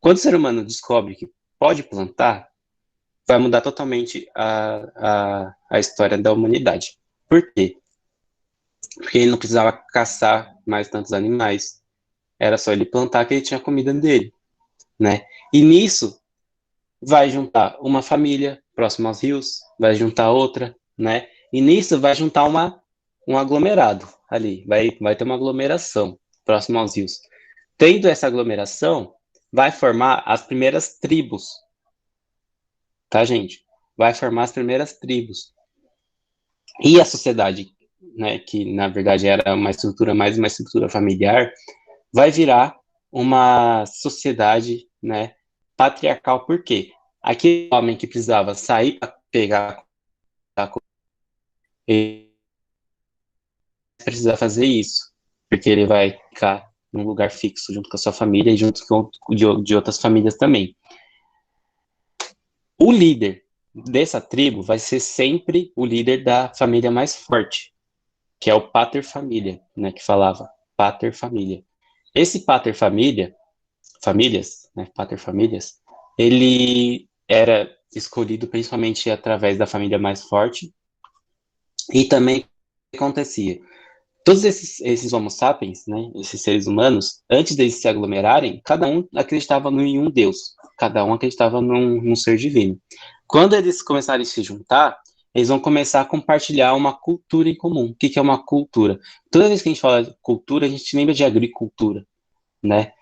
Quando o ser humano descobre que pode plantar, vai mudar totalmente a história da humanidade. Por quê? Porque ele não precisava caçar mais tantos animais, era só ele plantar que ele tinha a comida dele, né? E nisso vai juntar uma família próxima aos rios, vai juntar outra, né? E nisso vai juntar um aglomerado ali, vai ter uma aglomeração próxima aos rios. Tendo essa aglomeração, vai formar as primeiras tribos, tá, gente? Vai formar as primeiras tribos. E a sociedade, né, que na verdade era mais uma estrutura familiar, vai virar uma sociedade, né, patriarcal. Por quê? Aquele homem que precisava sair para pegar a comida, ele precisa fazer isso, porque ele vai ficar num lugar fixo junto com a sua família e junto com de outras famílias também. O líder dessa tribo vai ser sempre o líder da família mais forte, que é o pater família, né, que falava pater família. Esse pater família, famílias, né, pater famílias, ele era escolhido principalmente através da família mais forte. E também o que acontecia? Todos esses Homo sapiens, né, esses seres humanos, antes deles se aglomerarem, cada um acreditava em um Deus, cada um acreditava num ser divino. Quando eles começarem a se juntar, eles vão começar a compartilhar uma cultura em comum. O que é uma cultura? Toda vez que a gente fala de cultura, a gente lembra de agricultura, né?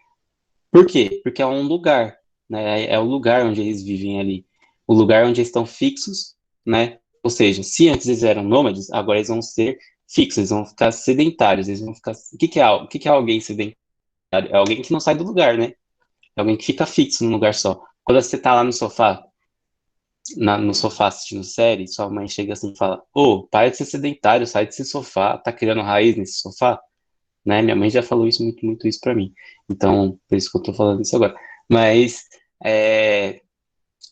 Por quê? Porque é um lugar, né? É o lugar onde eles vivem ali, o lugar onde eles estão fixos, né? Ou seja, se antes eles eram nômades, agora eles vão ser fixos, eles vão ficar sedentários, eles vão ficar. O que é alguém sedentário? É alguém que não sai do lugar, né? É alguém que fica fixo num lugar só. Quando você tá lá no sofá, no sofá assistindo série, sua mãe chega assim e fala: Ô, para de ser sedentário, sai desse sofá, tá criando raiz nesse sofá, né? Minha mãe já falou isso muito isso para mim. Então, por isso que eu tô falando isso agora. Mas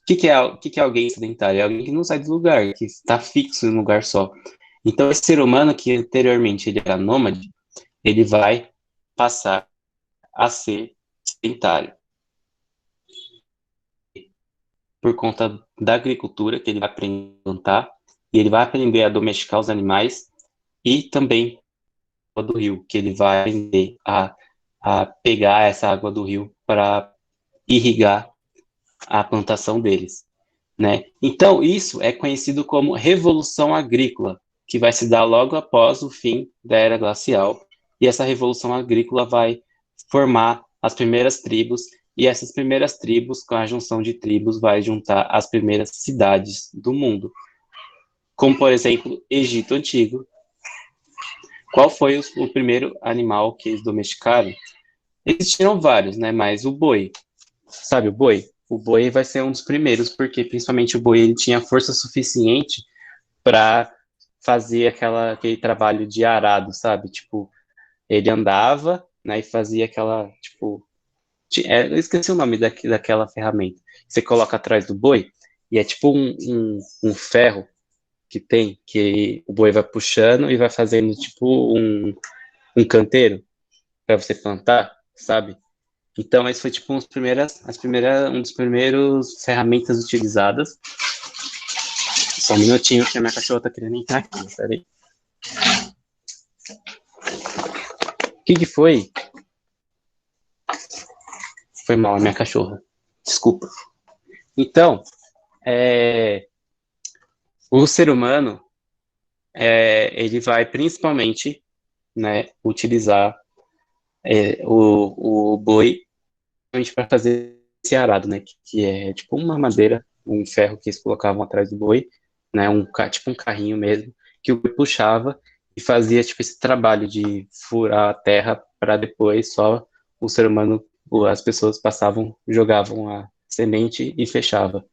o que é alguém sedentário? É alguém que não sai do lugar, que está fixo em um lugar só. Então, esse ser humano que anteriormente ele era nômade, ele vai passar a ser sedentário por conta da agricultura, que ele vai aprender a plantar, e ele vai aprender a domesticar os animais, e também a água do rio, que ele vai aprender a pegar essa água do rio para irrigar a plantação deles, né? Então, isso é conhecido como Revolução Agrícola, que vai se dar logo após o fim da Era Glacial, e essa Revolução Agrícola vai formar as primeiras tribos, e essas primeiras tribos, com a junção de tribos, vai juntar as primeiras cidades do mundo, como, por exemplo, Egito Antigo. Qual foi o primeiro animal que eles domesticaram? Existiram vários, né? Mas o boi, sabe o boi? O boi vai ser um dos primeiros, porque principalmente o boi ele tinha força suficiente para fazer aquele trabalho de arado, sabe? Tipo, ele andava, né, e fazia aquela, tipo, eu esqueci o nome daquela ferramenta. Você coloca atrás do boi e é tipo um ferro que tem, que o boi vai puxando e vai fazendo tipo um canteiro para você plantar, sabe? Então, esse foi tipo um dos primeiros ferramentas utilizadas Só um minutinho que a minha cachorra tá querendo entrar aqui, peraí. O que foi? Foi mal a minha cachorra. Desculpa. Então, o ser humano, ele vai principalmente, né, utilizar o boi para fazer esse arado, né, que é tipo uma madeira, um ferro que eles colocavam atrás do boi, né, tipo um carrinho mesmo, que o boi puxava e fazia tipo esse trabalho de furar a terra para depois só o ser humano, as pessoas passavam, jogavam a semente e fechava,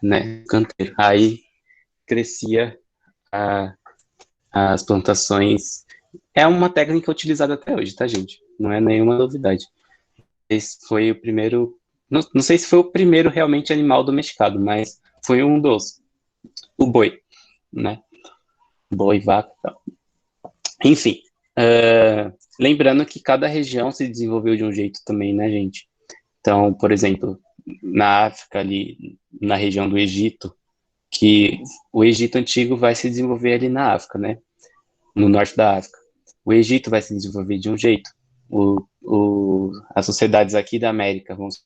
né, o canteiro. Aí crescia a, as plantações. É uma técnica utilizada até hoje, tá, gente? Não é nenhuma novidade. Esse foi o primeiro. Não sei se foi o primeiro realmente animal domesticado, mas foi um dos. O boi, né? Boi, vaca e tal. Enfim. Lembrando que cada região se desenvolveu de um jeito também, né, gente? Então, por exemplo, na África, ali, na região do Egito, que o Egito antigo vai se desenvolver ali na África, né? No norte da África. O Egito vai se desenvolver de um jeito. As sociedades aqui da América vão ser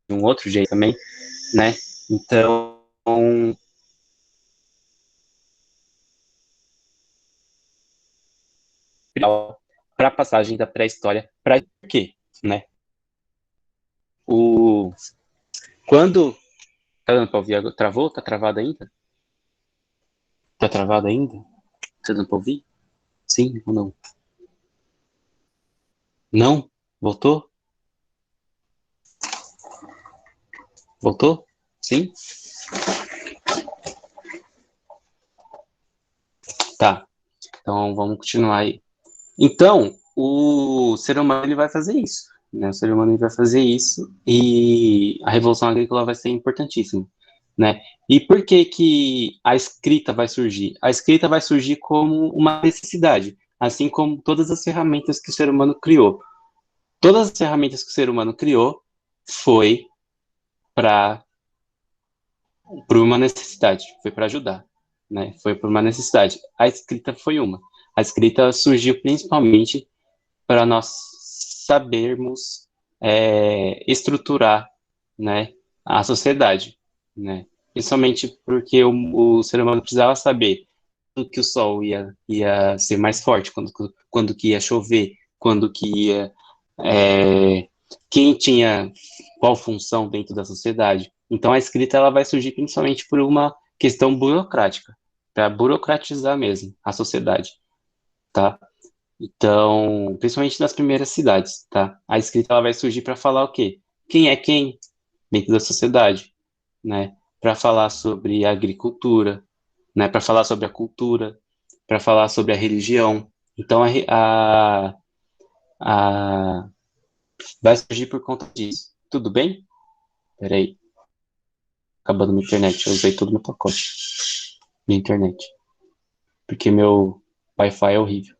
de um outro jeito também, né? Então, para a passagem da pré-história para quê, né? O quando tá dando para ouvir? Travou? Tá travado ainda? Tá travado ainda? Tá dando para ouvir? Sim ou não? Não? Voltou? Voltou? Sim? Tá. Então vamos continuar aí. Então, o ser humano ele vai fazer isso, né? O ser humano ele vai fazer isso e a revolução agrícola vai ser importantíssima, né? E por que que a escrita vai surgir? A escrita vai surgir como uma necessidade, assim como todas as ferramentas que o ser humano criou. Todas as ferramentas que o ser humano criou foi para por uma necessidade, foi para ajudar, né? Foi por uma necessidade. A escrita foi uma. A escrita surgiu principalmente para nós sabermos estruturar, né, a sociedade, né? Principalmente porque o ser humano precisava saber quando que o sol ia ser mais forte, quando que ia chover, quando que ia, é, quem tinha qual função dentro da sociedade. Então a escrita ela vai surgir principalmente por uma questão burocrática, para burocratizar mesmo a sociedade, tá? Então, principalmente nas primeiras cidades, tá? A escrita ela vai surgir para falar o quê? Quem é quem dentro da sociedade, né? Para falar sobre a agricultura, né? Para falar sobre a cultura, para falar sobre a religião. Então, a vai surgir por conta disso. Tudo bem? Peraí, acabando minha internet. Eu usei todo meu pacote de internet, porque meu Wi-Fi é horrível.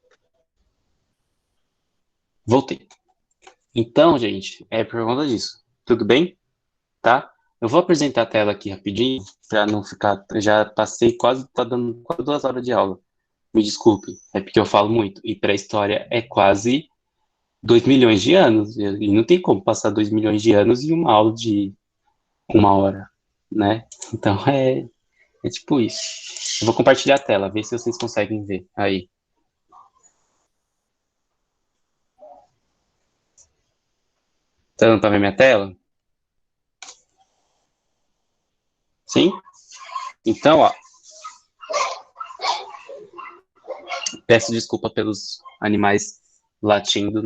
Voltei. Então, gente, é por conta disso. Tudo bem? Tá? Eu vou apresentar a tela aqui rapidinho, para não ficar. Já passei quase, tá dando quase 2 horas de aula. Me desculpe, é porque eu falo muito. E pré-história é quase 2 milhões de anos. E não tem como passar 2 milhões de anos em uma aula de 1 hora, né? Então é tipo isso. Eu vou compartilhar a tela, ver se vocês conseguem ver aí. Tá dando pra ver minha tela? Sim? Então, ó, peço desculpa pelos animais latindo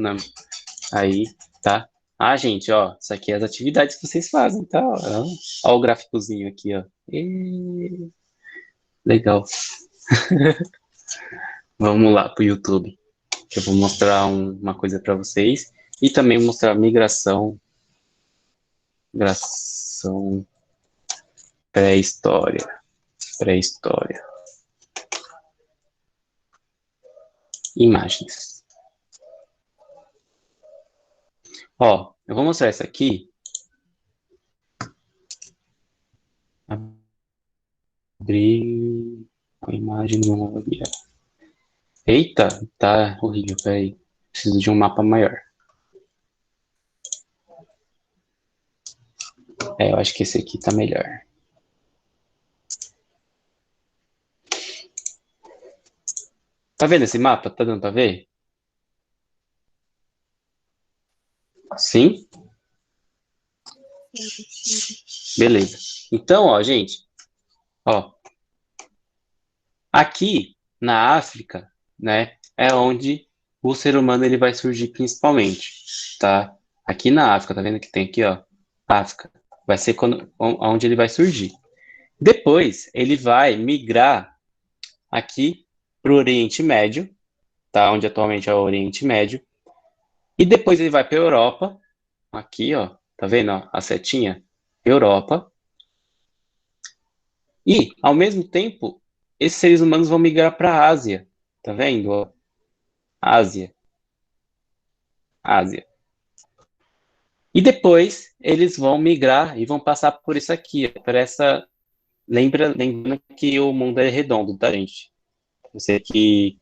aí, tá? Ah, gente, ó, isso aqui é as atividades que vocês fazem, tá? Ó o gráficozinho aqui, ó. Legal. Vamos lá pro YouTube, que eu vou mostrar uma coisa para vocês e também mostrar migração pré-história, pré-história, imagens. Ó, eu vou mostrar essa aqui. abrir a imagem do mapa guia. Eita, tá horrível, peraí. Preciso de um mapa maior. Eu acho que esse aqui tá melhor. Tá vendo esse mapa? Tá dando pra ver? Sim? Beleza. Então, ó, gente, ó, aqui na África, né, é onde o ser humano ele vai surgir principalmente, tá? Aqui na África, tá vendo que tem aqui, ó, África. Vai ser onde ele vai surgir. Depois, ele vai migrar aqui para o Oriente Médio, tá? Onde atualmente é o Oriente Médio. E depois ele vai para a Europa, aqui, ó, tá vendo, ó, a setinha? Europa. E, ao mesmo tempo, esses seres humanos vão migrar para a Ásia, tá vendo? Ó? Ásia, Ásia. E depois eles vão migrar e vão passar por isso aqui, ó, por essa. Lembrando que o mundo é redondo, tá, gente? Eu sei que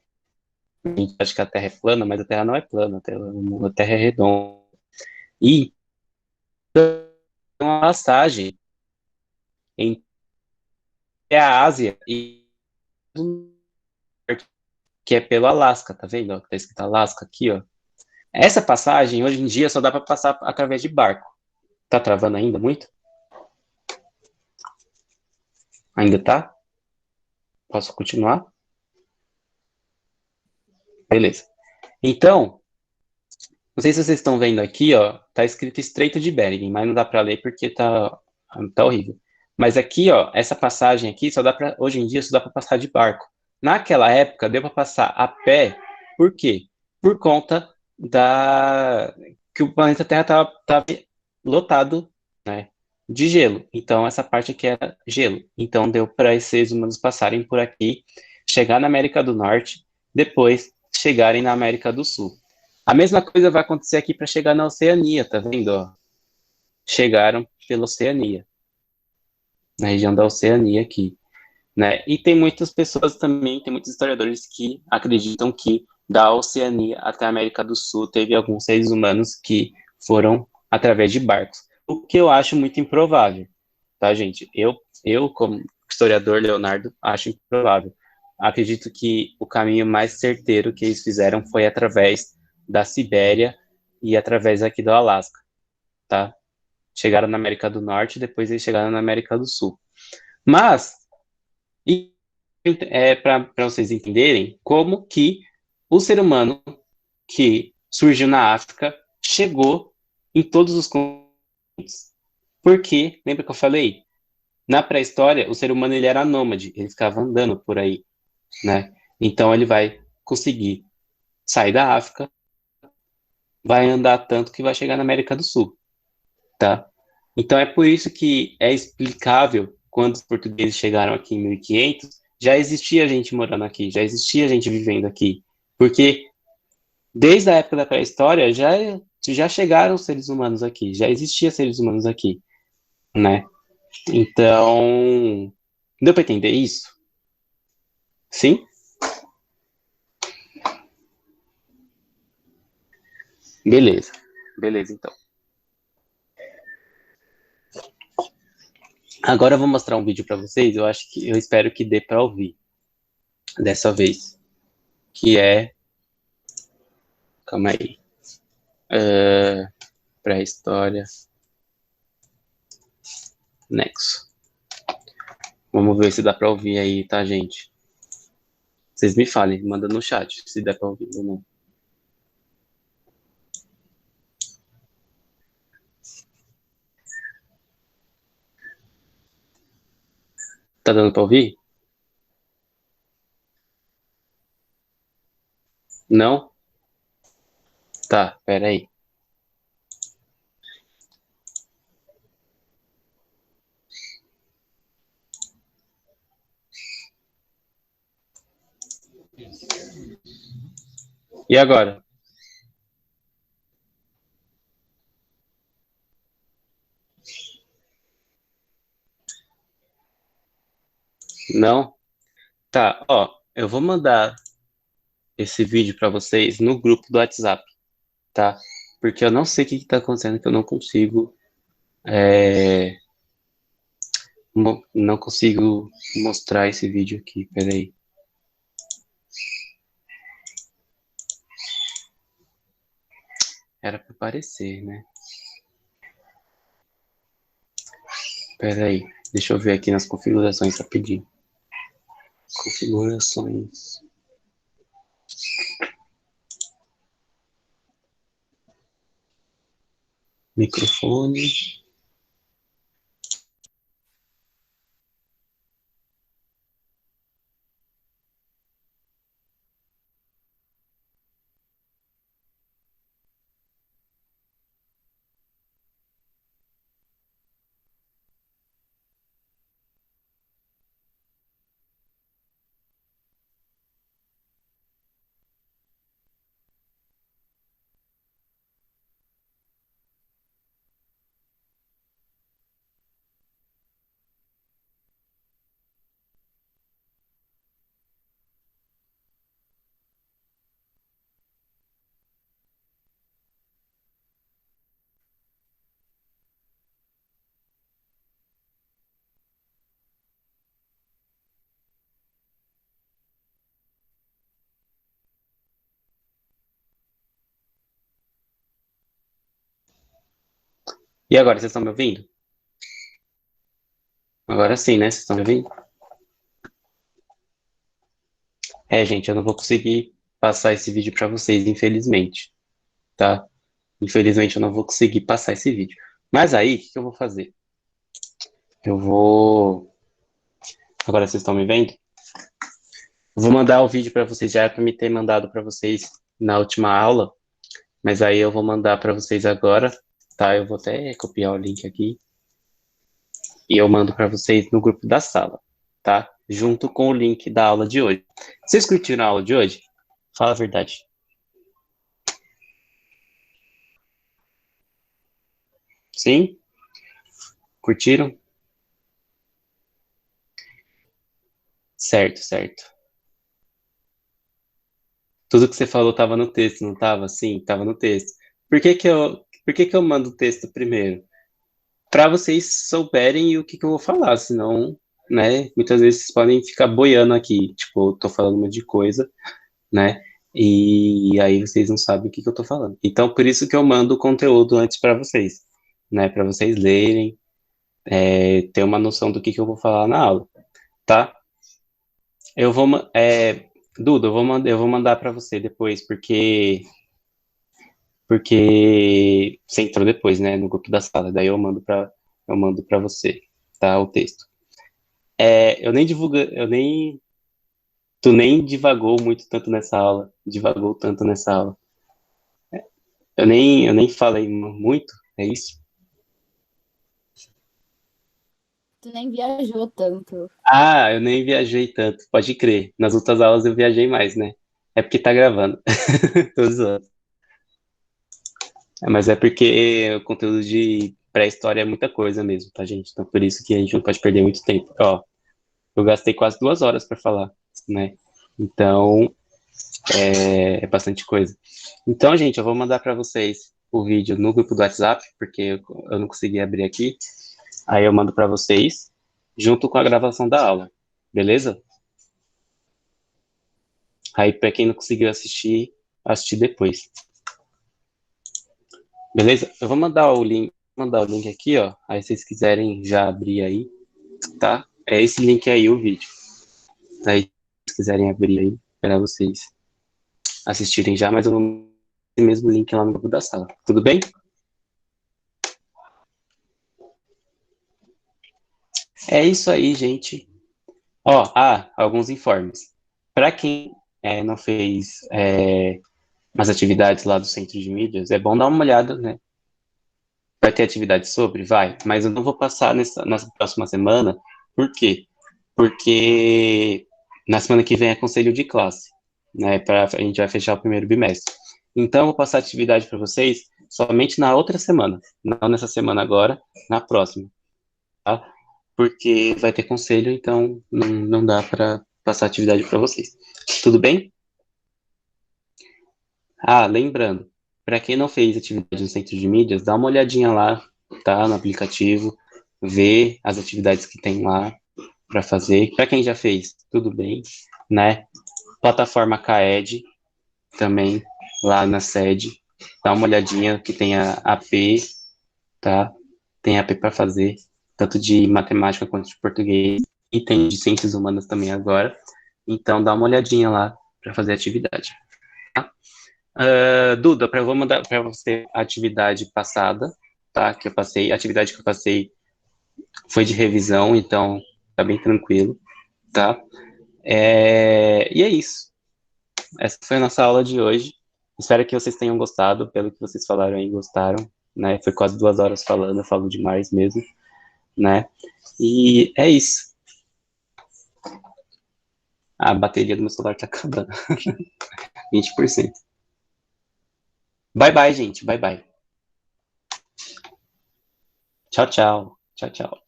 a gente acha que a Terra é plana, mas a Terra não é plana, a Terra é redonda. E tem uma passagem entre a Ásia e o norte, que é pelo Alasca, tá vendo? Ó, que tá escrito Alasca aqui, ó. Essa passagem, hoje em dia, só dá para passar através de barco. Tá travando ainda muito? Ainda tá? Posso continuar? Beleza. Então, não sei se vocês estão vendo aqui, ó, tá escrito Estreito de Bering, mas não dá para ler porque tá horrível. Mas aqui, ó, essa passagem aqui só dá para hoje em dia só dá para passar de barco. Naquela época deu para passar a pé, por quê? Por conta da que o planeta Terra tava lotado, né, de gelo. Então essa parte aqui era gelo. Então deu para esses seres humanos passarem por aqui, chegar na América do Norte, depois chegarem na América do Sul. A mesma coisa vai acontecer aqui para chegar na Oceania, tá vendo? Ó? Chegaram pela Oceania, na região da Oceania aqui, né? E tem muitas pessoas também, tem muitos historiadores que acreditam que da Oceania até a América do Sul teve alguns seres humanos que foram através de barcos, o que eu acho muito improvável, tá, gente? Eu como historiador Leonardo, acho improvável. Acredito que o caminho mais certeiro que eles fizeram foi através da Sibéria e através aqui do Alasca, tá? Chegaram na América do Norte, depois eles chegaram na América do Sul. Mas para vocês entenderem como que o ser humano que surgiu na África chegou em todos os continentes. Porque, lembra que eu falei? Na pré-história, o ser humano ele era nômade, ele ficava andando por aí, né? Então ele vai conseguir sair da África, vai andar tanto que vai chegar na América do Sul, tá? Então é por isso que é explicável quando os portugueses chegaram aqui em 1500, já existia gente morando aqui, já existia gente vivendo aqui, porque desde a época da pré-história já chegaram seres humanos aqui, já existia seres humanos aqui, né? Então, deu para entender isso? Sim? Beleza. Beleza, então. Agora eu vou mostrar um vídeo para vocês, eu espero que dê para ouvir dessa vez, que é, calma aí. Pré-história, Nexo. Vamos ver se dá pra ouvir aí, tá, gente? Vocês me falem, manda no chat se dá pra ouvir ou não. Tá dando pra ouvir? Não? Tá, pera aí. E agora? Não? Tá, ó, eu vou mandar esse vídeo para vocês no grupo do WhatsApp, tá? Porque eu não sei o que tá acontecendo, que eu não consigo, é, não consigo mostrar esse vídeo aqui, peraí. Era para aparecer, né? Peraí, deixa eu ver aqui nas configurações rapidinho. Configurações. Microfone. E agora, vocês estão me ouvindo? Agora sim, né? Vocês estão me ouvindo? É, gente, eu não vou conseguir passar esse vídeo para vocês, infelizmente, tá? Infelizmente, eu não vou conseguir passar esse vídeo. Mas aí, o que que eu vou fazer? Eu vou. Agora vocês estão me vendo? Eu vou mandar o vídeo para vocês, já para me ter mandado para vocês na última aula, mas aí eu vou mandar para vocês agora, tá? Eu vou até copiar o link aqui e eu mando para vocês no grupo da sala, tá? Junto com o link da aula de hoje. Vocês curtiram a aula de hoje? Fala a verdade. Sim? Curtiram? Certo, certo. Tudo que você falou estava no texto, não estava? Sim, estava no texto. Por que que eu mando o texto primeiro? Para vocês souberem o que que eu vou falar, senão, né, muitas vezes vocês podem ficar boiando aqui, tipo, eu tô falando um monte de coisa, né, e aí vocês não sabem o que que eu tô falando. Então, por isso que eu mando o conteúdo antes para vocês, né, para vocês lerem, ter uma noção do que eu vou falar na aula, tá? Eu vou, Duda, eu vou mandar para você depois, porque você entrou depois, né, no grupo da sala, daí eu mando para você, tá, o texto. Tu nem divagou muito tanto nessa aula, divagou tanto nessa aula. Eu nem falei muito, é isso? Tu nem viajou tanto. Ah, eu nem viajei tanto, pode crer. Nas outras aulas eu viajei mais, né? É porque tá gravando. Tô zoando. Mas é porque o conteúdo de pré-história é muita coisa mesmo, tá, gente? Então por isso que a gente não pode perder muito tempo. Ó, eu gastei quase 2 horas para falar, né? Então, é bastante coisa. Então, gente, eu vou mandar para vocês o vídeo no grupo do WhatsApp, porque eu não consegui abrir aqui. Aí eu mando para vocês, junto com a gravação da aula, beleza? Aí, para quem não conseguiu assistir, assistir depois. Beleza? Eu vou mandar o link aqui, ó. Aí, se vocês quiserem já abrir aí, tá? É esse link aí, o vídeo. Aí, se vocês quiserem abrir aí, para vocês assistirem já, mas eu vou mandar esse mesmo link lá no grupo da sala. Tudo bem? É isso aí, gente. Ó, alguns informes. Para quem não fez as atividades lá do Centro de Mídias, é bom dar uma olhada, né? Vai ter atividade sobre? Vai, mas eu não vou passar nessa próxima semana. Por quê? Porque na semana que vem é conselho de classe, né? A gente vai fechar o primeiro bimestre. Então, eu vou passar a atividade para vocês somente na outra semana. Não nessa semana agora, na próxima, tá? porque vai ter conselho, então não dá para passar atividade para vocês. Tudo bem? Ah, lembrando, para quem não fez atividade no centro de mídias, dá uma olhadinha lá, tá, no aplicativo, vê as atividades que tem lá para fazer. Para quem já fez, tudo bem, né? Plataforma CAED também lá na sede, dá uma olhadinha que tem a AP, tá? Tem AP para fazer, tanto de matemática quanto de português, e tem de ciências humanas também agora. Então dá uma olhadinha lá para fazer atividade. Tá? Duda, eu vou mandar para você a atividade passada, tá? Que eu passei, a atividade que eu passei foi de revisão, então tá bem tranquilo, tá? E é isso. Essa foi a nossa aula de hoje. Espero que vocês tenham gostado, pelo que vocês falaram aí, gostaram, né? Foi quase 2 horas falando, eu falo demais mesmo, né? E é isso. A bateria do meu celular tá acabando. 20%. Bye, bye, gente. Bye, bye. Tchau, tchau. Tchau, tchau.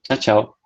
Tchau, tchau.